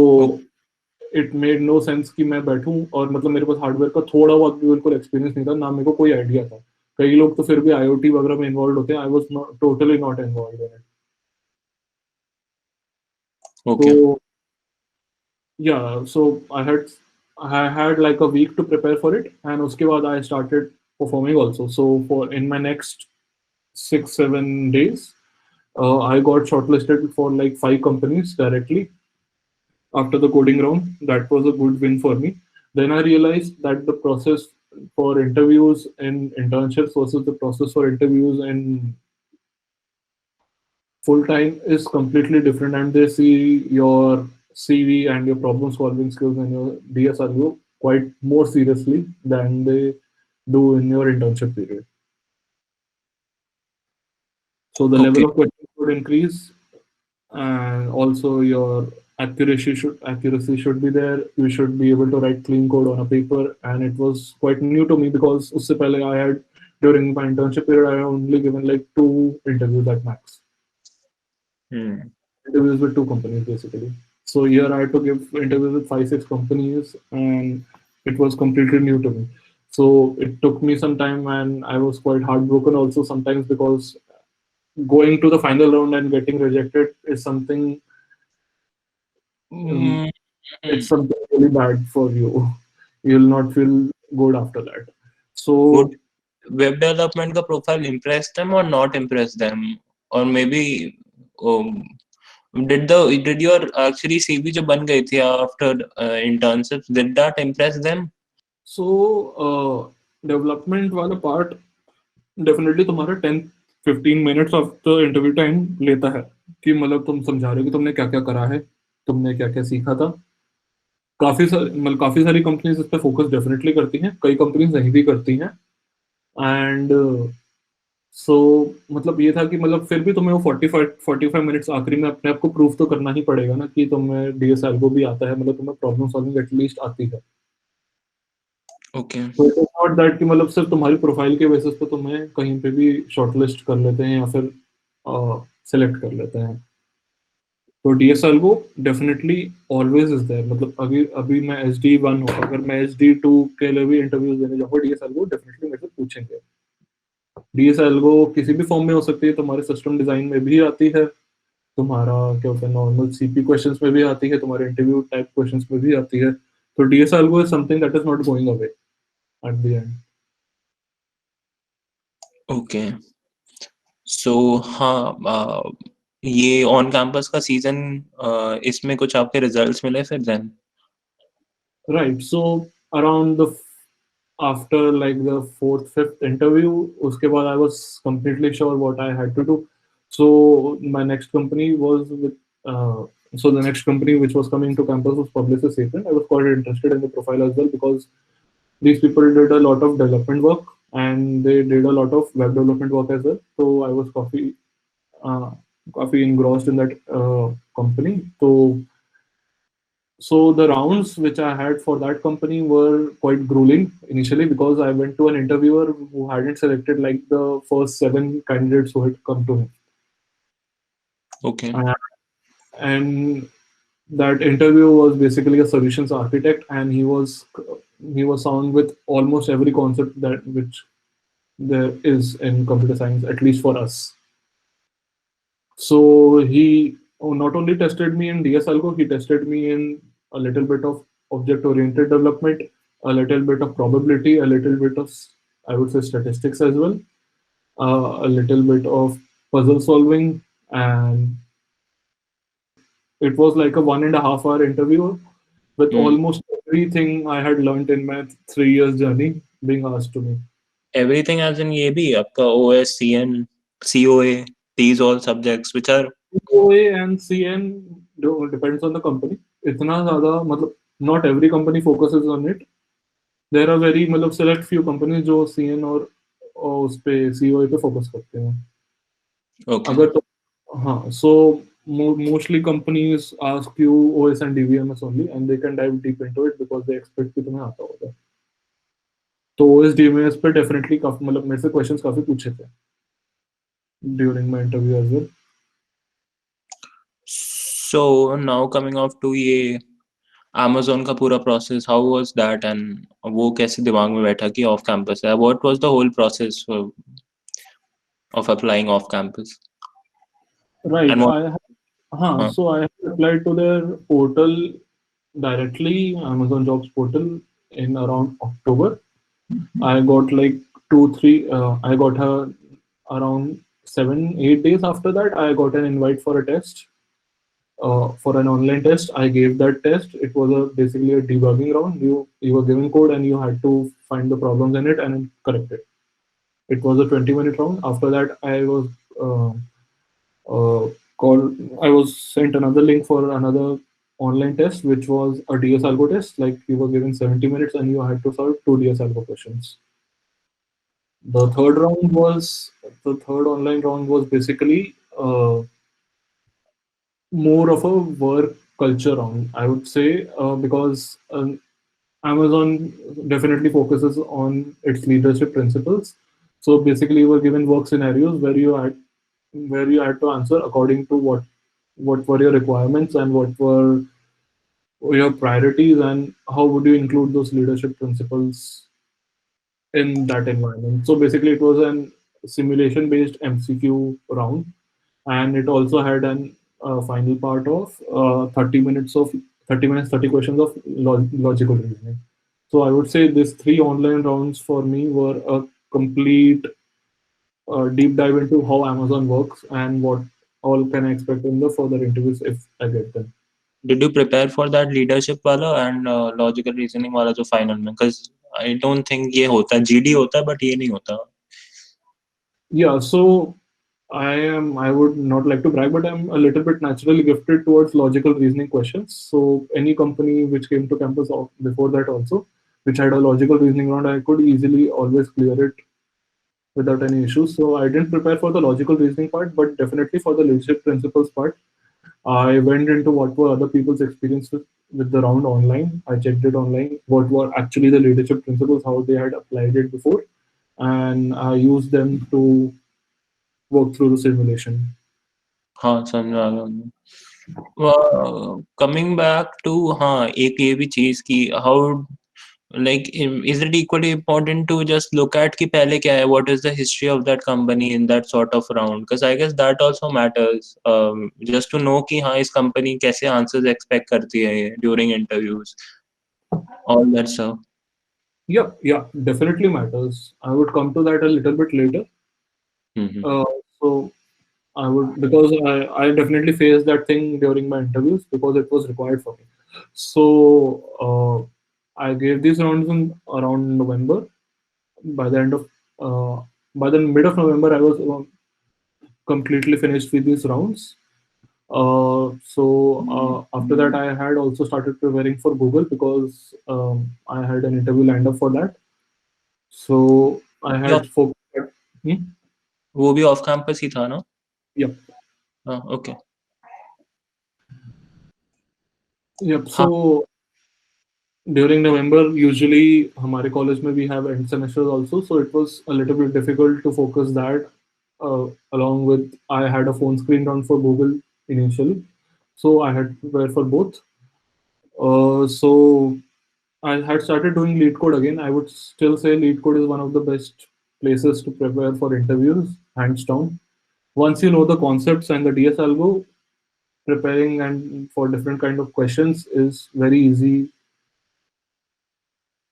it made no sense कि मैं बैठूं और मतलब मेरे पास हार्डवेयर का थोड़ा बहुत भी बिल्कुल एक्सपीरियंस नहीं था, ना मेरे को कोई आइडिया था। कई लोग तो फिर भी आईओटी वगैरह में इन्वॉल्व होते हैं, आई was not totally not involve in it. Okay. तो yeah, so I had like a week to prepare for it, and uske baad I started performing also. So for in my next 6-7 days, I got shortlisted for like 5 companies directly after the coding round. That was a good win for me. Then I realized that the process for interviews and internships versus the process for interviews and full time is completely different, and they see your CV and your problem solving skills and your DSRU quite more seriously than they do in your internship period. So the level okay. of questions would increase, and also your accuracy should be there. You should be able to write clean code on a paper, and it was quite new to me because usse pehle I had during my internship period I had only given like 2 interviews at max. Interviews with 2 companies basically. So here I had to give interviews with 5-6 companies, and it was completely new to me. So it took me some time, and I was quite heartbroken also sometimes because going to the final round and getting rejected is something. Um, hmm. it's something really bad for you. You'll not feel good after that. Would So web development का profile impress them or not impress them, or maybe um, did your actually CV जो बन गई थी after internships, did that impress them? Development वाला part definitely तुम्हारा 10-15 minutes of the interview time लेता है, कि मतलब तुम समझा रहे हो कि तुमने क्या क्या करा है, तुमने क्या क्या सीखा था। काफी सारी कंपनीज इस पे फोकस डेफिनेटली करती हैं, कई कंपनीज नहीं भी करती हैं। एंड सो मतलब ये था कि मतलब फिर भी तुम्हें वो 45 मिनट्स आखिरी में अपने आप को प्रूव तो करना ही पड़ेगा ना कि तुम्हें डीएसएल को भी आता है, मतलब तुम्हें प्रॉब्लम सॉल्विंग एटलीस्ट आती है। Okay. तो इट इज नॉट दैट कि मतलब सिर्फ तुम्हारी प्रोफाइल के बेसिस पे तुम्हें कहीं पे भी शॉर्टलिस्ट कर लेते हैं या फिर सेलेक्ट कर लेते हैं। तो डीएसएल वो डेफिनेटली ऑलवेज इज देयर। मतलब अभी अभी मैं SD1 हूँ, अगर मैं SD2 के लिए भी इंटरव्यूज देने जाऊँगा डीएसएल वो डेफिनेटली मेरे से पूछेंगे। डीएसएल वो किसी भी फॉर्म में हो सकती है, तुम्हारे सिस्टम डिजाइन में भी आती है, तुम्हारा क्या होता है नॉर्मल सीपी क्वेश्चंस में भी आती है, तुम्हारे इंटरव्यू टाइप क्वेश्चंस में भी आती है। तो डीएसएल वो is something that is not going away at the end. Okay. So हाँ, ये ऑन कैंपस का सीजन, इसमें कुछ आपके रिजल्ट्स मिले फिर then? Right. So around the after like the fourth, fifth interview, uske baad I was completely sure what I had to do. So my next company was with. So the next company which was coming to campus was Publicis Sapient. I was quite interested in the profile as well because these people did a lot of development work and they did a lot of web development work as well. So I was coffee engrossed in that company. So the rounds which I had for that company were quite grueling initially because I went to an interviewer who hadn't selected like the first 7 candidates who had come to him. Okay. And that interview was basically a solutions architect, and he was sound with almost every concept that which there is in computer science, at least for us. So he not only tested me in DSLGO, he tested me in a little bit of object-oriented development, a little bit of probability, a little bit of, I would say, statistics as well, a little bit of puzzle solving, and it was like a 1.5 hour interview with Hmm. almost everything I had learned in my 3 years journey being asked to me. Everything as in ये भी आपका OS, CN, COA, these all subjects which are OA and CN depends on the company. इतना ज़्यादा मतलब not every company focuses on it. There are very मतलब select few companies जो CN और उस पे COA पे focus करते हैं. okay. अगर तो हाँ, so mostly companies ask you OS and DBMS only, and they can dive deep into it because they expect कि तुम्हें आता होगा. तो OS DBMS पे definitely काफी मतलब मेरे से questions काफी पूछे थे during my interview as well. So now coming off to ये Amazon का पूरा process, how was that and वो कैसे दिमाग में बैठा कि off campus है? What was the whole process of applying off campus? Right. And what? हाँ, हाँ, so I applied to their portal directly, Amazon Jobs portal in around October. I got like I got her around 7, 8 days after that. I got an invite for a test, for an online test. I gave that test. It was basically a debugging round. You were given code and you had to find the problems in it and correct it. It was a 20-minute round. After that, uh, uh, called. I was sent another link for another online test, which was a DS Algo test. Like you were given 70 minutes and you had to solve two DS Algo questions. The third online round was basically more of a work culture round, I would say, because Amazon definitely focuses on its leadership principles. So basically, you were given work scenarios where you had to answer according to what were your requirements and what were your priorities and how would you include those leadership principles in that environment. So basically, it was an simulation based MCQ round, and it also had an final part of 30 minutes, 30 questions of logical reasoning. So I would say these three online rounds for me were a complete deep dive into how Amazon works and what all can I expect in the further interviews if I get them. did you prepare for that leadership वाला and logical reasoning वाला जो final में? Because I don't think ये होता है, GD होता है but ये नहीं होता. Yeah, so I would not like to brag, but I'm a little bit naturally gifted towards logical reasoning questions. So any company which came to campus before that also, which had a logical reasoning round, I could easily always clear it without any issues. So I didn't prepare for the logical reasoning part, but definitely for the leadership principles part. I went into what were other people's experiences with the round online. I checked it online, what were actually the leadership principles, how they had applied it before, and I used them to work through the simulation. हाँ समझा गया. Coming back to हाँ एक ये भी चीज की how like is it equally important to just look at कि पहले क्या है, what is the history of that company in that sort of round, because I guess that also matters, just to know कि हाँ इस company कैसे answers expect करती है ये during interviews, all that stuff. Yeah, definitely matters. I would come to that a little bit later. Mm-hmm. Uh, so I would because I definitely faced that thing during my interviews because it was required for me. So I gave these rounds in around November. By the end of by the mid of November, I was completely finished with these rounds. After that, I had also started preparing for Google because I had an interview lined up for that. So I had focused. Hmm? वो भी off campus ही था ना? Yep. Okay. Yep. हाँ. So during November, usually हमारे college में we have end semesters also, so it was a little bit difficult to focus that. Along with I had a phone screen on for Google initially, so I had to prepare for both. So I had started doing lead code again. I would still say lead code is one of the best places to prepare for interviews, hands down. Once you know the concepts and the DS algo, preparing and for different kind of questions is very easy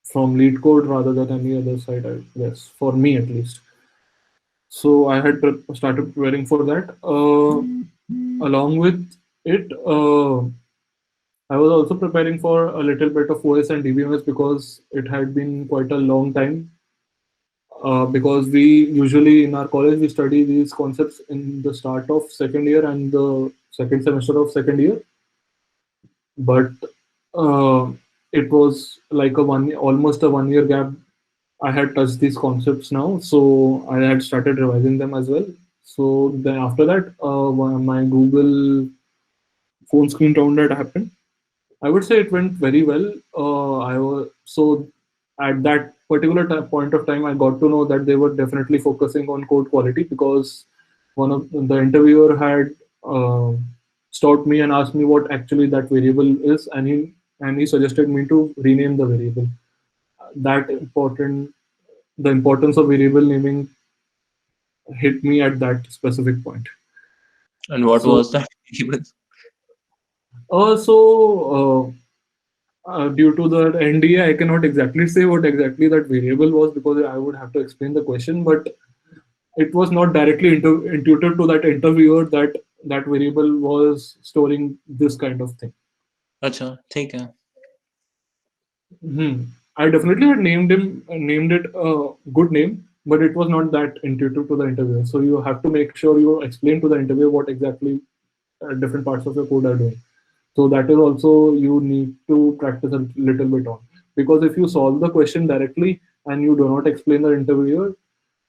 from lead code rather than any other side, I guess, for me at least. So I had started preparing for that. Along with it, I was also preparing for a little bit of OS and DBMS because it had been quite a long time. Because we usually in our college we study these concepts in the start of second year and the second semester of second year, but uh, it was like a almost a 1 year gap. I had touched these concepts now, so I had started revising them as well. So then after that, my Google phone screen round that happened. I would say it went very well. I was so at that particular point of time, I got to know that they were definitely focusing on code quality because one of the interviewer had stopped me and asked me what actually that variable is, and he suggested me to rename the variable. That important, the importance of variable naming hit me at that specific point. And what So, was that? uh, so due to the NDA, I cannot exactly say what exactly that variable was because I would have to explain the question, but it was not directly intuitive to that interviewer that that variable was storing this kind of thing. अच्छा, ठीक है. Hmm. I definitely had named it a good name, but it was not that intuitive to the interviewer. So you have to make sure you explain to the interviewer what exactly different parts of your code are doing. So that is also you need to practice a little bit on, because if you solve the question directly and you do not explain the interviewer,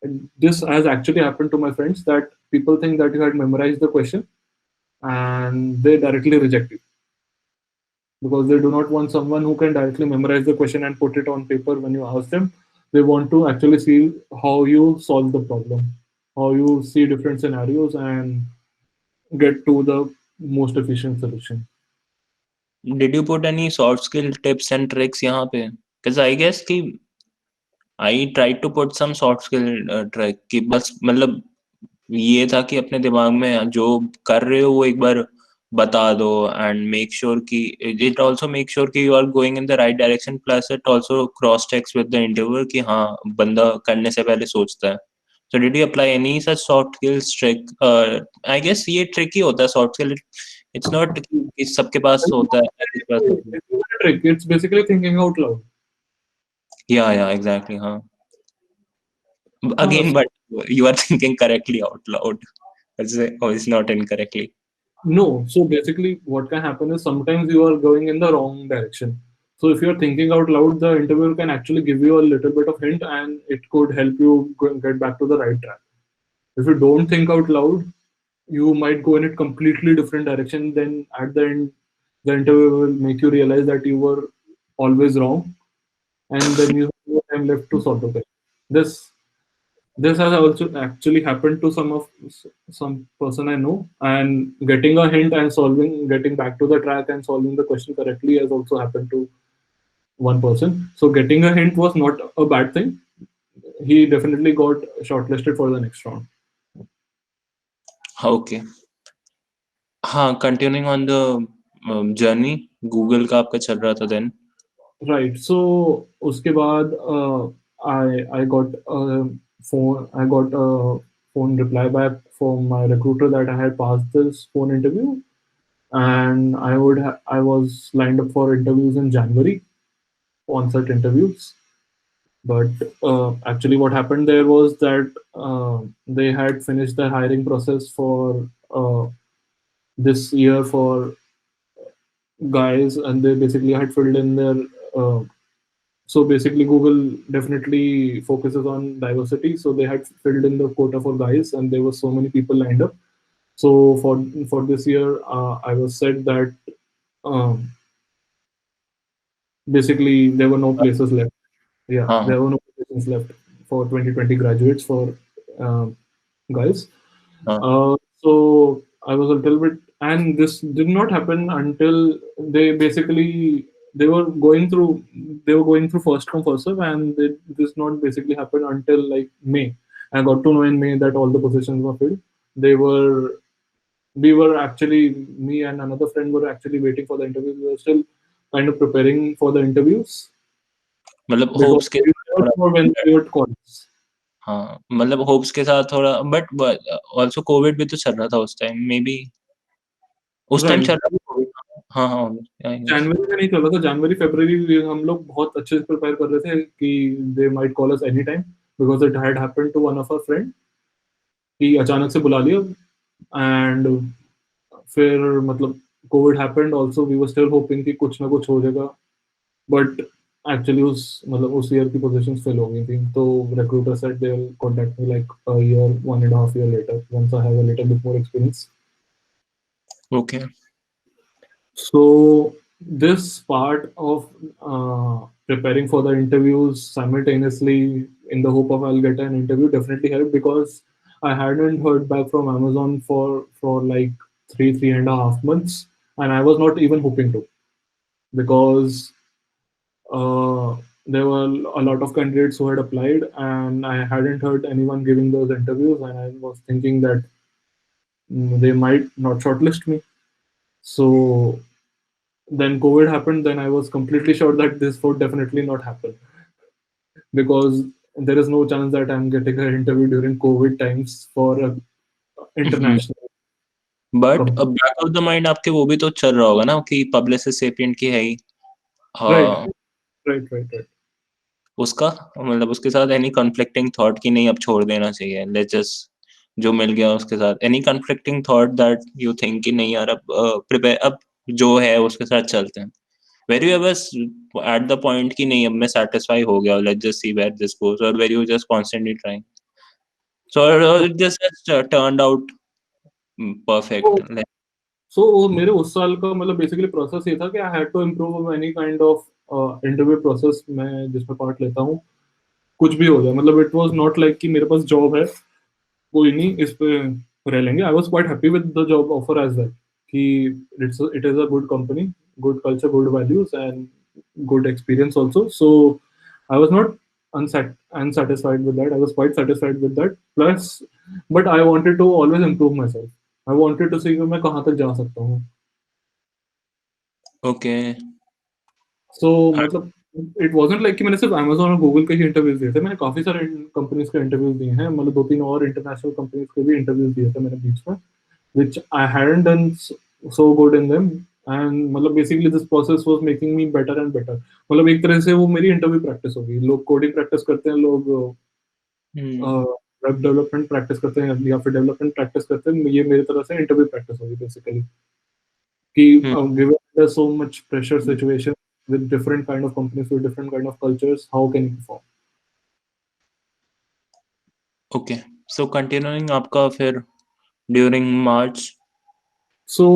and this has actually happened to my friends that people think that you had memorized the question and they directly reject you because they do not want someone who can directly memorize the question and put it on paper when you ask them. They want to actually see how you solve the problem, how you see different scenarios and get to the most efficient solution. Did you put any soft skill tips and tricks यहाँ पे? Because I guess कि I tried to put some soft skill trick कि बस मतलब ये था कि अपने दिमाग में जो कर रहे हो वो एक बार बता दो and make sure कि it also make sure कि you are going in the right direction, plus it also cross checks with the interviewer कि हाँ बंदा करने से पहले सोचता है. So did you apply any such soft skills trick? I guess ये tricky होता है soft skill. It's not कि सबके पास होता है, हर किसी के पास होता है. It's not a trick. It's basically thinking out loud. Yeah, exactly. हाँ. Uh, Again, but you are thinking correctly out loud. It's not incorrectly. no. So basically, what can happen is sometimes you are going in the wrong direction. So if you're thinking out loud, the interviewer can actually give you a little bit of hint, and it could help you get back to the right track. If you don't think out loud, you might go in a completely different direction. Then at the end, the interviewer will make you realize that you were always wrong, and then you have no time left to solve the question. This this has also actually happened to some person I know, and getting a hint and getting back to the track and solving the question correctly has also happened to one person. So getting a hint was not a bad thing. He definitely got shortlisted for the next round. Okay. हाँ, continuing on the journey, Google का आपका चल रहा था then. Right. So उसके बाद I got a phone reply back from my recruiter that I had passed this phone interview, and I was lined up for interviews in January, on-site interviews. But actually, what happened there was that they had finished the hiring process for this year for guys, and they basically had filled in their uh, so basically Google definitely focuses on diversity, so they had filled in the quota for guys and there were so many people lined up. So for this year I was said that um, basically there were no places left. Yeah, हाँ, there were no positions left for 2020 graduates for um, guys. हाँ. So I was a little bit, and this did not happen until they basically they were going through first come first serve, and this not basically happened until like May. I got to know in May that all the positions were filled. They were we were actually me and another friend were actually waiting for the interviews. We were still kind of preparing for the interviews मतलब because hopes के we साथ were थोड़ा. sure when we would call us. हाँ, मतलब hopes के साथ थोड़ा, but also COVID भी तो चल रहा था उस टाइम, मे बी उस टाइम Right. चल रहा था COVID. हाँ हाँ I guess. जनवरी में नहीं चल रहा था, जनवरी फरवरी हम लोग बहुत अच्छे से प्रिपेयर कर रहे थे कि they might call us any time, because it had happened to one of our friend कि अचानक से बुला लिया। एंड फिर मतलब Covid happened also, we were still hoping कि कुछ ना कुछ हो जाएगा, बट एक्चुअली उस मतलब उस ईयर की पोजीशंस फिल हो गई थी, तो recruiter said they will contact me like a year, 1.5 year later, once I have a little bit more experience. Okay. So this part of preparing for the interviews simultaneously in the hope of I'll get an interview definitely helped, because I hadn't heard back from Amazon for like 3.5 months, and I was not even hoping to, because uh, there were a lot of candidates who had applied, and I hadn't heard anyone giving those interviews, and I was thinking that they might not shortlist me. So then COVID happened, then I was completely sure that this would definitely not happen, because there is no chance that I'm getting an interview during COVID times for a international but company. Back of the mind आपके वो भी तो चल रहा होगा ना कि publicist सेपिएंट की है ही। Right, हाँ, right, right, right. उसका मतलब उसके साथ एनी कॉन्फ्लिक्टिंग थॉट कि नहीं अब छोड़ देना चाहिए, लेट्स जस्ट जो मिल गया उसके साथ, any conflicting thought that you think कि नहीं यार अब प्रिपेयर अब जो है उसके साथ चलते हैं, वेर यू बस एट द पॉइंट कि नहीं अब मैं सेटिस्फाई हो गया, let's just see where this goes, और were you just constantly trying, so it just turned out So, perfect. so मेरे उस साल का मतलब बेसिकली प्रोसेस ये था कि I had to improve any kind of interview process मैं जिसमें पार्ट लेता हूँ, कुछ भी हो जाए, मतलब इट वाज नॉट लाइक कि मेरे पास जॉब है, कोई नहीं इस पे रह लेंगे। I was quite happy with the job offer as well, कि it is a good company, good culture, good values and good experience also. So I was not unsatisfied with that. I was quite satisfied with that. Plus, but I wanted to always improve myself. I wanted to see कि मैं कहाँ तक जा सकता हूँ। Okay. So मतलब it wasn't like कि मैंने सिर्फ Amazon और Google के ही इंटरव्यूज दिए थे, मैंने काफी सारे कंपनीज के इंटरव्यूज दिए हैं, मतलब 2-3 और इंटरनेशनल कंपनीज के भी इंटरव्यूज दिए थे मैंने बीच में, which I hadn't done so good in them. And मतलब basically this process was making me better and better, मतलब एक तरह से वो मेरी इंटरव्यू प्रैक्टिस हो गई। लोग कोडिंग प्रैक्टिस करते हैं, लोग वेब डेवलपमेंट प्रैक्टिस करते हैं या फिर डेवलपमेंट प्रैक्टिस करते हैं, ये मेरी तरह से इंटरव्यू प्रैक्टिस होगी बेसिकली, कि given so much pressure situation with different kind of companies with different kind of cultures, how can you perform? Okay, so continuing आपका फिर during March. So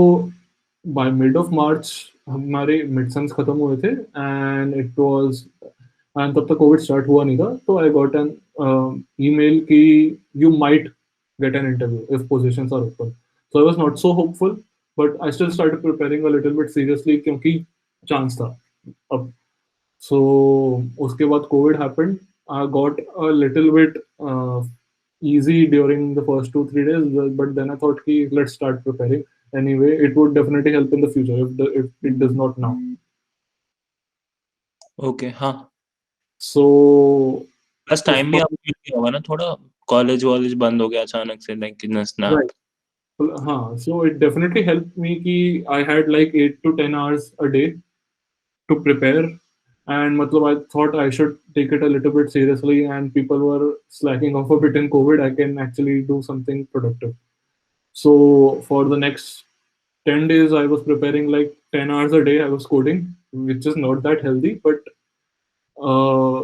by mid of March हमारे mid sems खत्म हुए थे, and it was and तब तक Covid start हुआ नहीं था, तो आई गॉट एन ईमेल कि you might get an interview if positions are open. So I was not so hopeful, but I still started preparing a little bit seriously, क्योंकि chance था अब। So उसके बाद Covid happened, I got a little bit easy during the first 2-3 days, but then I thought ki let's start preparing anyway, it would definitely help in the future if it does not now. Okay हाँ, So plus उस time भी आपको मिल गया होगा ना थोड़ा, college वॉलेज बंद हो गया अचानक से लाइक इन स्नैप। right, हाँ, so it definitely helped me कि I had like 8 to 10 hours a day to prepare, and मतलब I thought I should take it a little bit seriously, and people were slacking off a bit in COVID, I can actually do something productive. So for the next 10 days, I was preparing like 10 hours a day. I was coding, which is not that healthy, but uh,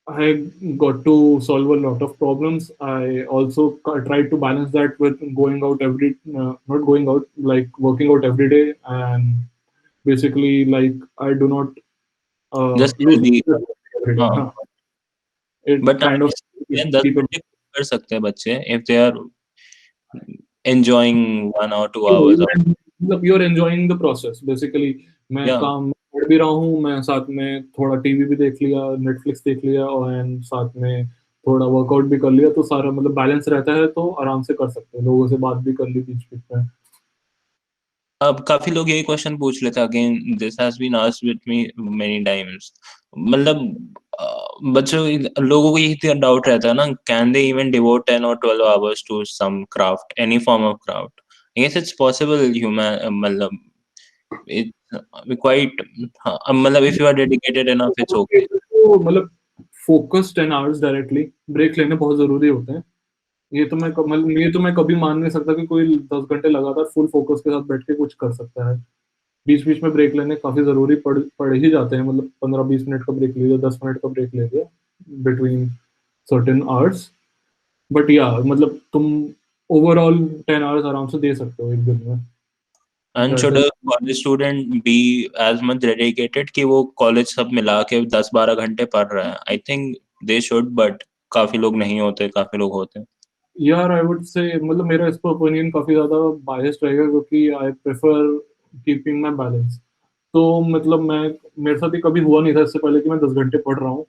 I got to solve a lot of problems. I also tried to balance that with going out not going out, like working out every day. And basically, like, I do not just lose healthy. every day. हाँ, Huh? It but kind of 10 keep घंटे कर सकते हैं बच्चे if they are enjoying 1 or 2 hours of मतलब you are enjoying the process basically. मैं या। काम कर भी रहा हूँ, मैं साथ में थोड़ा टीवी भी देख लिया, नेटफ्लिक्स देख लिया, और एंड साथ में थोड़ा वर्कआउट भी कर लिया, तो सारा मतलब बैलेंस रहता है, तो आराम से कर सकते हैं, लोगों से बात भी कर ली बीच बीच में। अब काफी लोग यही क्वेश्चन पूछ लेते हैं, again this has been asked with me many times, मतलब बच्चों लोगों को यही डाउट रहता है ना, can they even devote 10 or 12 hours to some craft, any form of craft. I guess it's possible human, मतलब it's quite, मतलब if you are dedicated enough it's okay. तो मतलब फोकस 10 आवर्स डायरेक्टली, ब्रेक लेने बहुत ज़रूरी होते हैं। ये तो मैं कभी मान नहीं सकता कि कोई 10 घंटे लगातार फुल फोकस के साथ बैठ के कुछ कर सकता है। बीच-बीच में ब्रेक लेने काफ़ी ज़रूरी पड़ ही जाते हैं, मतलब 15-20 मिनट का ब्रेक ले लिया, 10 मिनट का ब्रेक ले लिया बिटवीन सर्टेन आवर्स। बट या मतलब तुम ओवरऑल 10 आवर्स आराम से दे सकते हो एक दिन में। And that should is a college student be as much dedicated कि वो कॉलेज सब मिला के 10-12 घंटे पढ़ रहा है? I think they should, but काफी लोग नहीं होते, काफी लोग होते हैं। यार आई वुड से मतलब मेरा इस पर ओपिनियन काफ़ी ज़्यादा बायस्ड रहेगा, क्योंकि I prefer keeping my balance. तो मतलब मैं मेरे साथ ये कभी हुआ नहीं था इससे पहले कि मैं 10 घंटे पढ़ रहा हूँ।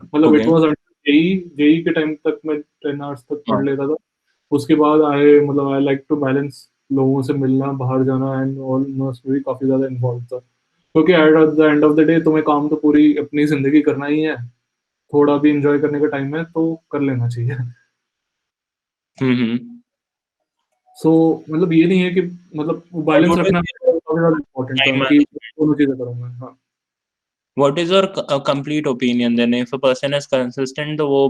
मतलब okay. It was JEE JEE के टाइम तक मैं 10 आवर्स तक हाँ। पढ़ लेता था। उसके बाद आई लाइक टू बैलेंस, लोगों से मिलना, बाहर जाना एंड ऑल, मैं उसमें भी काफ़ी ज़्यादा इन्वॉल्व था। क्योंकि at the end of the day तुम्हें काम तो पूरी अपनी ज़िंदगी करना ही है, थोड़ा भी एन्जॉय करने का टाइम है तो कर लेना चाहिए। हम्म। सो मतलब ये नहीं है कि मतलब What बैलेंस would you रखना say काफ़ी ज़्यादा इम्पोर्टेंट time था कि management? दोनों चीज़ें करूँ मैं। हाँ। What is your complete opinion then? If a person is consistent, तो वो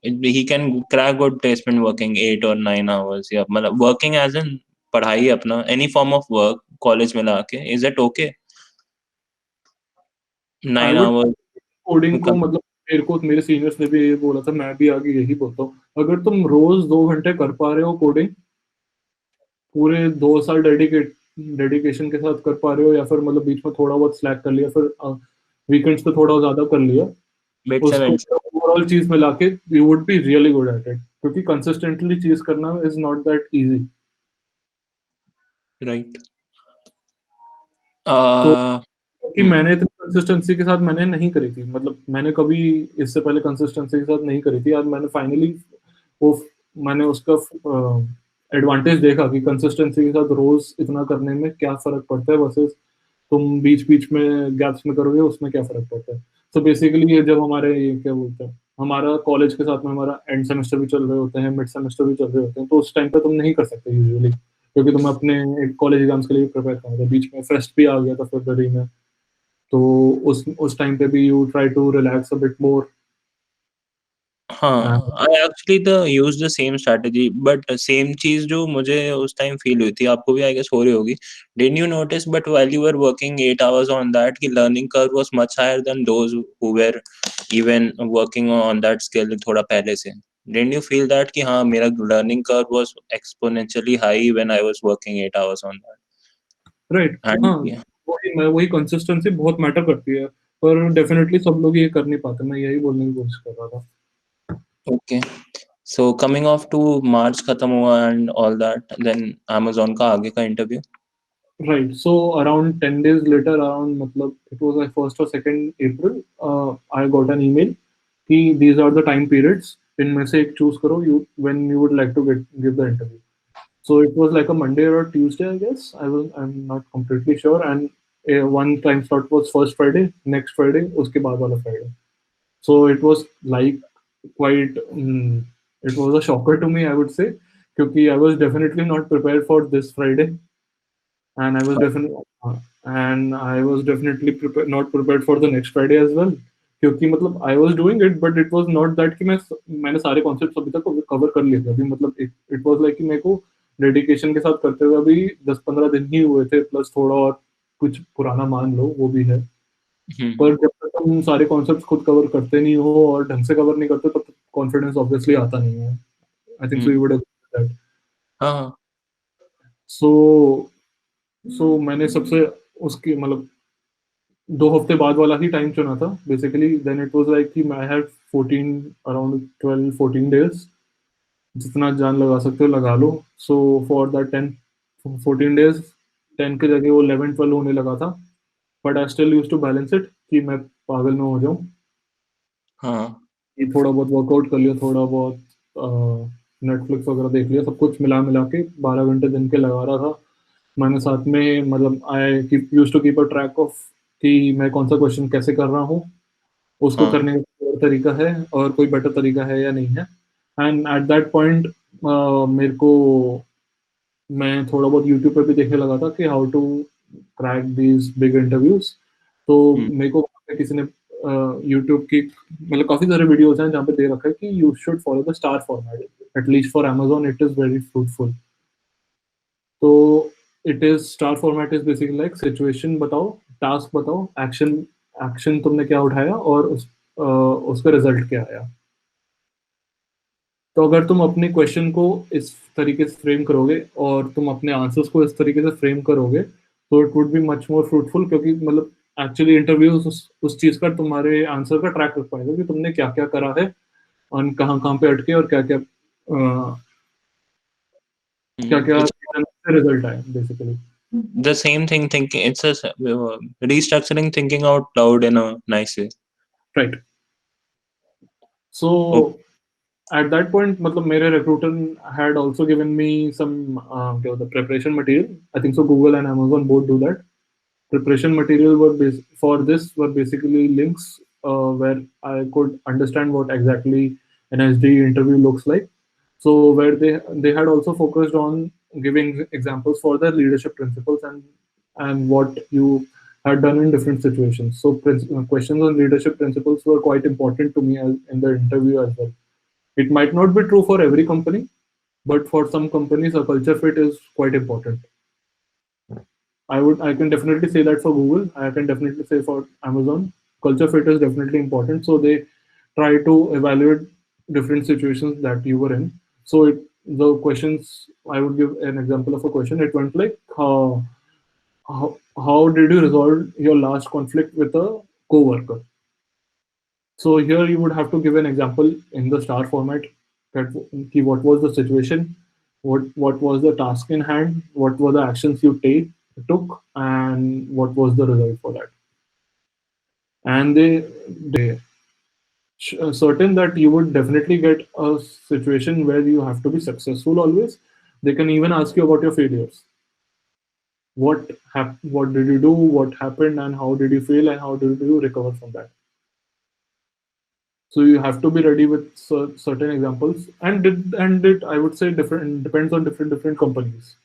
he can crack good placement working 8 or 9 hours, या मतलब working as in पढ़ाई अपना any form of work college में लाके, is it okay? I nine would hours coding को मतलब मेरे को मेरे सीनियर्स ने भी ये बोला था, मैं भी आगे यही बोलता हूँ। अगर तुम रोज़ 2 घंटे कर पा रहे हो कोडिंग, पूरे 2 साल डेडिकेशन के साथ कर पा रहे हो, या फिर मतलब बीच में थोड़ा बहुत स्लैक कर लिया, फिर वीकेंड्स पे थोड़ा ज़्यादा कर लिया, मिड उसको सेमेंस्टर, ओवरऑल चीज़ मिला के you would be really good at it, क्योंकि कंसिस्टेंटली चीज़ करना is not that easy. Right. तो क्योंकि मैंने इतनी कंसिस्टेंसी के साथ मैंने नहीं करी थी, मतलब मैंने कभी इससे पहले कंसिस्टेंसी के साथ नहीं करी थी। आज मैंने फाइनली वो मैंने उसका एडवांटेज देखा कि कंसिस्टेंसी के साथ रोज इतना करने में क्या फर्क पड़ता है, वर्सेस तुम बीच बीच में गैप्स में करोगे उसमें क्या फर्क पड़ता है। तो बेसिकली ये जब हमारे ये क्या बोलते हैं, हमारा कॉलेज के साथ में हमारा एंड सेमेस्टर भी चल रहे होते हैं, मिड सेमेस्टर भी चल रहे होते हैं, तो उस टाइम पे तुम नहीं कर सकते यूजुअली, क्योंकि तुम अपने कॉलेज एग्जाम्स के लिए प्रिपेयर कर रहे थे, बीच में फेस्ट भी आ गया था फरवरी में। तो उस टाइम पे भी you try to relax a bit more. हाँ, I actually the use the same strategy, but same चीज जो मुझे उस टाइम फील हुई थी, आपको भी आई गेस हो रही होगी। Did you notice but while you were working 8 hours on that कि learning curve was much higher than those who were even working on that skill थोड़ा पहले से? डिड यू फील दैट कि हाँ मेरा learning curve was exponentially high when I was working 8 hours on that? Right. And हाँ, वही consistency बहुत matter करती है, पर डेफिनेटली सब लोग ये कर नहीं पाते, मैं यही बोलने की कोशिश कर रहा था। Okay, so coming of to March खत्म हुआ and all that, then Amazon का आगे का interview. Right, so around 10 days later, around मतलब इट वाज लाइक 1st और 2nd April, I got an email कि these are the time periods, इनमें से एक चूज करो you when you would like to get give the interview. So it was like a Monday or Tuesday, I guess. I'm not completely sure. And one time slot was first Friday, next Friday, उसके बाद वाला Friday. So it was like quite, it was a shocker to me, I would say, क्योंकि I was definitely not prepared for this Friday, and I was definitely not prepared for the next Friday as well. क्योंकि मतलब I was doing it, but it was not that कि मैंने सारे concept अभी तक cover कर लिए थे। अभी मतलब इट वाज लाइक कि मेरे को डेडिकेशन के साथ करते हुए अभी 10-15 दिन ही हुए थे, प्लस थोड़ा और कुछ पुराना मान लो वो भी है। पर जब तक तुम सारे कॉन्सेप्ट खुद कवर करते नहीं हो और ढंग से कवर नहीं करते, तब तक कॉन्फिडेंस ऑब्वियसली आता नहीं है। I think so you would agree that. हाँ। सो मैंने सबसे उसकी मतलब 2 हफ्ते बाद वाला ही टाइम चुना था basically. Then it was like कि आई हैड 14 अराउंड 12-14 डेज, जितना जान लगा सकते हो लगा लो। सो फॉर दैट 10-14 डेज, 10 की जगह वो 11-12 होने लगा था, but I still use to balance it कि मैं पागल ना हो जाऊं, हाँ। कि थोड़ा बहुत वर्कआउट कर लिया, थोड़ा बहुत नेटफ्लिक्स वगैरह देख लिया, सब कुछ मिला मिला के 12 घंटे दिन के लगा रहा था। मैंने साथ में मतलब I keep use to keep a track of कि मैं कौन सा क्वेश्चन कैसे कर रहा हूँ, उसको हाँ। करने का कोई और तरीका है और कोई बेटर तरीका है या नहीं है। एंड एट दैट पॉइंट मेरे को मैं थोड़ा बहुत यूट्यूब पे भी देखने लगा था कि how to crack these big interviews. तो Hmm. मेरे को किसी ने यूट्यूब की मतलब काफी सारे वीडियोस हैं जहाँ पे दे रखा है कि you should follow the STAR format, at least for Amazon it is very fruitful. तो it is STAR format is basically like situation बताओ, टास्क बताओ, एक्शन, एक्शन तुमने क्या उठाया और उसका रिजल्ट क्या आया. तो अगर तुम अपने क्वेश्चन को इस तरीके से फ्रेम करोगे और तुम अपने आंसर्स को इस तरीके से फ्रेम करोगे तो it would be much more fruitful, क्योंकि मतलब एक्चुअली इंटरव्यूज उस चीज का तुम्हारे आंसर का ट्रैक रख पाएगा कि तुमने क्या क्या करा है और कहाँ कहाँ पे अटके और क्या क्या क्या Hmm. क्या It's रिजल्ट आए basically. the same thing thinking. It's a restructuring thinking out loud in a nice way. Right. So Okay. at that point मतलब मेरे recruiter had also given me some क्या होता है preparation material. I think so Google and Amazon both do that. Preparation material for this were basically links where I could understand what exactly an SD interview looks like. So where they had also focused on giving examples for the leadership principles and what you had done in different situations. So questions on leadership principles were quite important to me in the interview as well. It might not be true for every company, but for some companies, a culture fit is quite important. I can definitely say that for Google. I can definitely say for Amazon, culture fit is definitely important. So they try to evaluate different situations that you were in. So the questions, I would give an example of a question. It went like, how did you resolve your last conflict with a coworker? So here you would have to give an example in the star format that what was the situation, what was the task in hand, what were the actions you took, and what was the result for that. And they certain that you would definitely get a situation where you have to be successful always. They can even ask you about your failures. What did you do? What happened? And how did you fail? And how did you recover from that? So you have to be ready with certain examples, and it I would say different depends on different companies.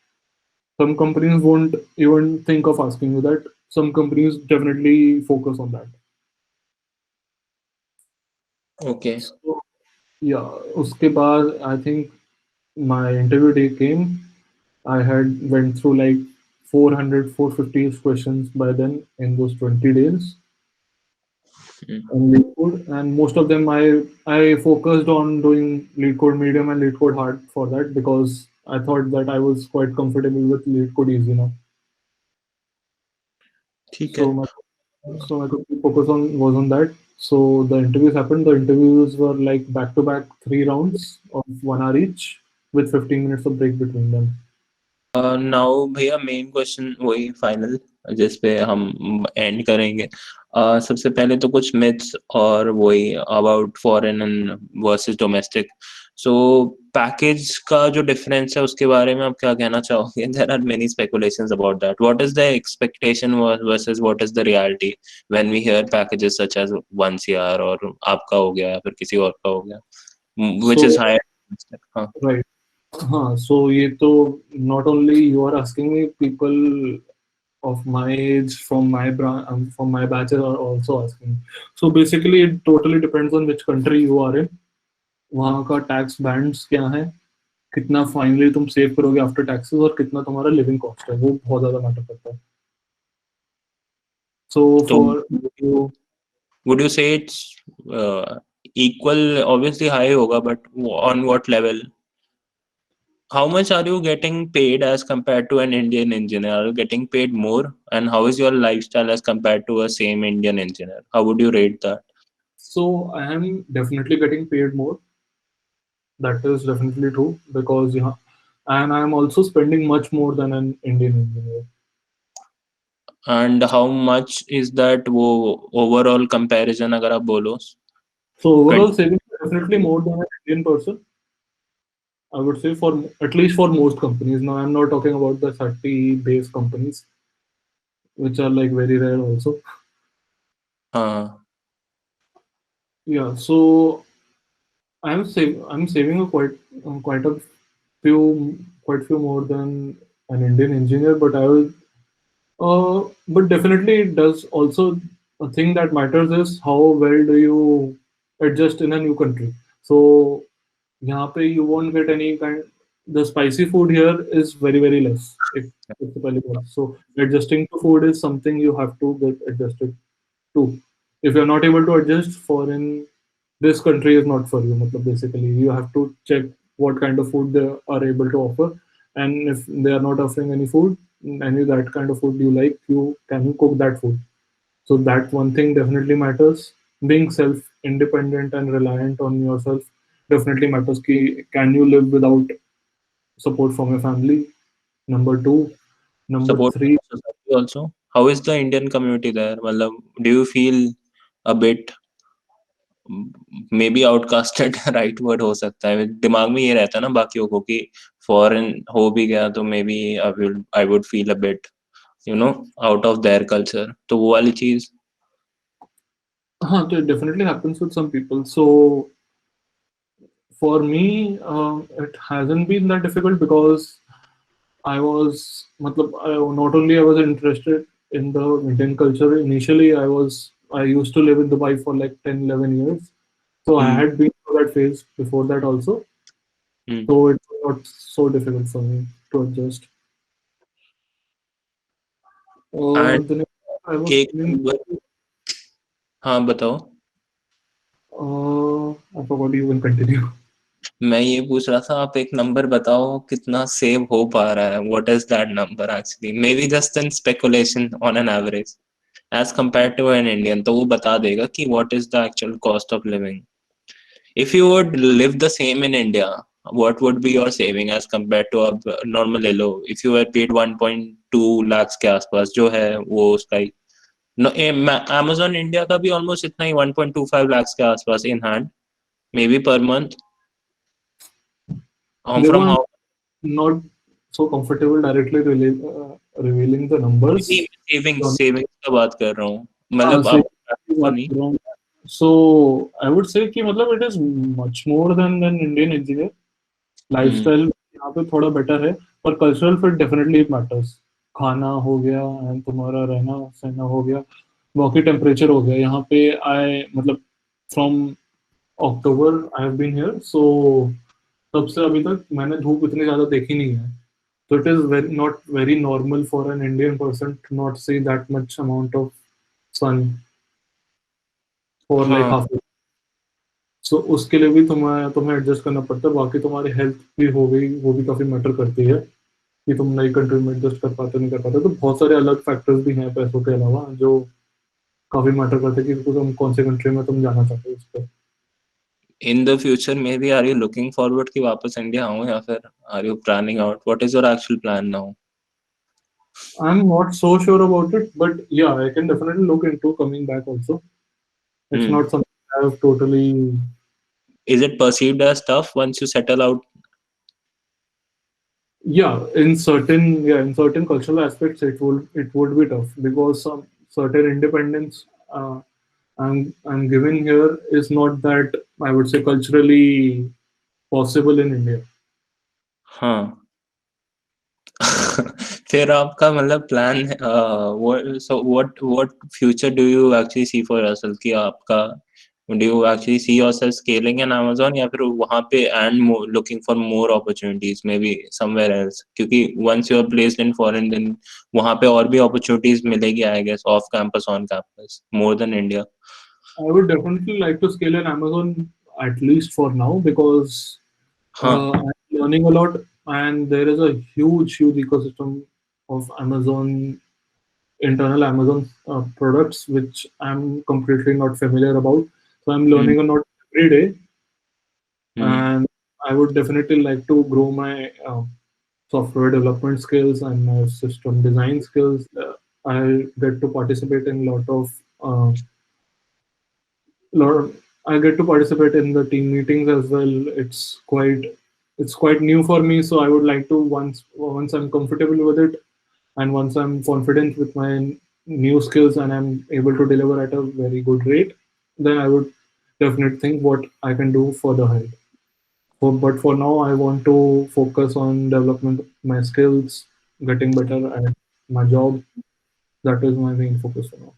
Some companies won't even think of asking you that. Some companies definitely focus on that. Okay. So yeah, उसके बाद I think my interview day came. I had went through like 400 450 questions by then in those 20 days Hmm. on lead code, and most of them I focused on doing lead code medium and lead code hard for that because I thought that I was quite comfortable with lead code easy now. ठीक है. So my complete focus on was on that. So the interviews happened. The interviews were like back to back 3 rounds of 1 hour each with 15 minutes of break between them. Now भैया main question वही final जिस पे हम and करेंगे. सबसे पहले तो कुछ मिथ्स और वही about foreign and versus domestic. So package का जो डिफरेंस है उसके बारे में आप क्या कहना चाहोगे? There are many speculations about that. What is the expectation versus what is the reality when we hear packages such as 1 CR और आपका हो गया या फिर किसी और का हो गया which is So higher. right. So ये तो not only you are asking me, people of my age from my from my batch are also asking. So basically it totally depends on which country you are in. वहाँ का tax bands क्या है, कितना finally तुम save करोगे after taxes और कितना तुम्हारा लिविंग कॉस्ट है, वो बहुत ज्यादा मैटर करता है. सो तो for would you say it's equal? Obviously high hoga, but on what level? How much are you getting paid as compared to an Indian engineer? Are you getting paid more? And how is your lifestyle as compared to a same Indian engineer? How would you rate that? so I am definitely getting paid more. That is definitely true because yeah, and I am also spending much more than an Indian engineer. And how much is that वो overall comparison अगर आप बोलो? So 20. overall savings are definitely more than an Indian person. I would say for at least for most companies. Now I'm not talking about the 30 base companies, which are like very rare also. हाँ. Yeah, so I'm saving a quite a few quite few more than an Indian engineer, but I will But definitely it does also, a thing that matters is how well do you adjust in a new country. So यहाँ पे you won't get any kind, the spicy food here is very very less. If the पहली बात. So adjusting to food is something you have to get adjusted to. If you're not able to adjust, foreign, this country is not for you. मतलब basically you have to check what kind of food they are able to offer, and if they are not offering any food, any that kind of food you like, you can cook that food. So that one thing definitely matters. Being self-independent and reliant on yourself definitely matters. Ki, can you live without support from your family? Number two. Number Support from three. the society also. How is the Indian community there? मतलब do you feel a bit maybe outcasted right word हो सकता है, दिमाग में ये रहता है ना बाकियों को कि फॉरेन हो भी गया तो maybe I would feel a bit you know out of their culture, तो वो वाली चीज. Huh, it definitely happens with some people. So for me, it hasn't been that difficult because I was, matlab, not only I was interested in the Indian culture. Initially, I used to live in Dubai for like 10, 11 years. So I hmm. had been through that phase before that also. Hmm. So it was not so difficult for me to adjust. And The next I was एक telling, number. हाँ बताओ. I forgot, you can continue. मैं ये पूछ रहा था, आप एक नंबर बताओ कितना सेव हो पा रहा है, what is that number actually, maybe just in speculation on an average as compare to an Indian, तो वो बता देगा कि what is the actual cost of living. If you would live the same in India, what would be your saving as compared to a normal LO? If you were paid 1.2 lakhs के आसपास जो है वो उसका ही, no, Amazon India का भी almost इतना ही 1.25 lakhs के आसपास in hand, maybe per month. They From were how? not so comfortable directly revealing the नहीं, numbers. savings का बात कर रहा हूँ, हाँ, मतलब same आप की तो बात नहीं. कर रहा हूँ. So I would say कि मतलब it is much more than an Indian engineer. Hmm. Lifestyle यहाँ पे थोड़ा बेटर है, पर cultural fit definitely it matters. खाना हो गया एंड तुम्हारा रहना सहना हो गया, बाकी टेम्परेचर हो गया. यहाँ पे आई मतलब from October I have been here. So तब से अभी तक मैंने धूप इतनी ज्यादा देखी नहीं है. So it is very not very normal for an Indian person to not see that much amount of sun for like हाँ. half a day. So उसके लिए भी तुम्हें तुम्हें एडजस्ट करना पड़ता है. बाकी तुम्हारी हेल्थ भी हो गई, वो भी काफी मैटर करती है कि तुम नई कंट्री में एडजस्ट कर पाते हो नहीं कर पाते. तो बहुत सारे अलग फैक्टर्स भी हैं पैसों के अलावा जो काफी मैटर करते हैं कि तुम कौन से कंट्री में तुम जाना चाहते हो उस पर. In the future, maybe are you looking forward कि वापस इंडिया आऊँ, या फिर are you planning out? What is your actual plan now? I'm not so sure about it, but yeah, I can definitely look into coming back also. It's Hmm. not something I have totally. Is it perceived as tough once you settle out? In certain cultural aspects it would be tough because some certain independence I'm giving here is not that I would say culturally possible in India. हाँ. फिर आपका मतलब plan है, what future do you actually see for yourself कि आपका, do you actually see yourself scaling in Amazon, या फिर वहाँ पे and more, looking for more opportunities maybe somewhere else, क्योंकि once you are placed in foreign then वहाँ पे और भी opportunities मिलेगी I guess off campus on campus more than India. I would definitely like to scale in Amazon at least for now because हाँ. I'm learning a lot and there is a huge ecosystem of Amazon, internal Amazon products which I'm completely not familiar about. So I'm hmm. learning a lot every day, hmm. and I would definitely like to grow my software development skills and my system design skills. I get to participate in lot. I get to participate in the team meetings as well. It's quite new for me, so I would like to once I'm comfortable with it, and once I'm confident with my new skills and I'm able to deliver at a very good rate, then I would definitely think what I can do further ahead. But for now, I want to focus on development my skills, getting better at my job, That is my main focus for now.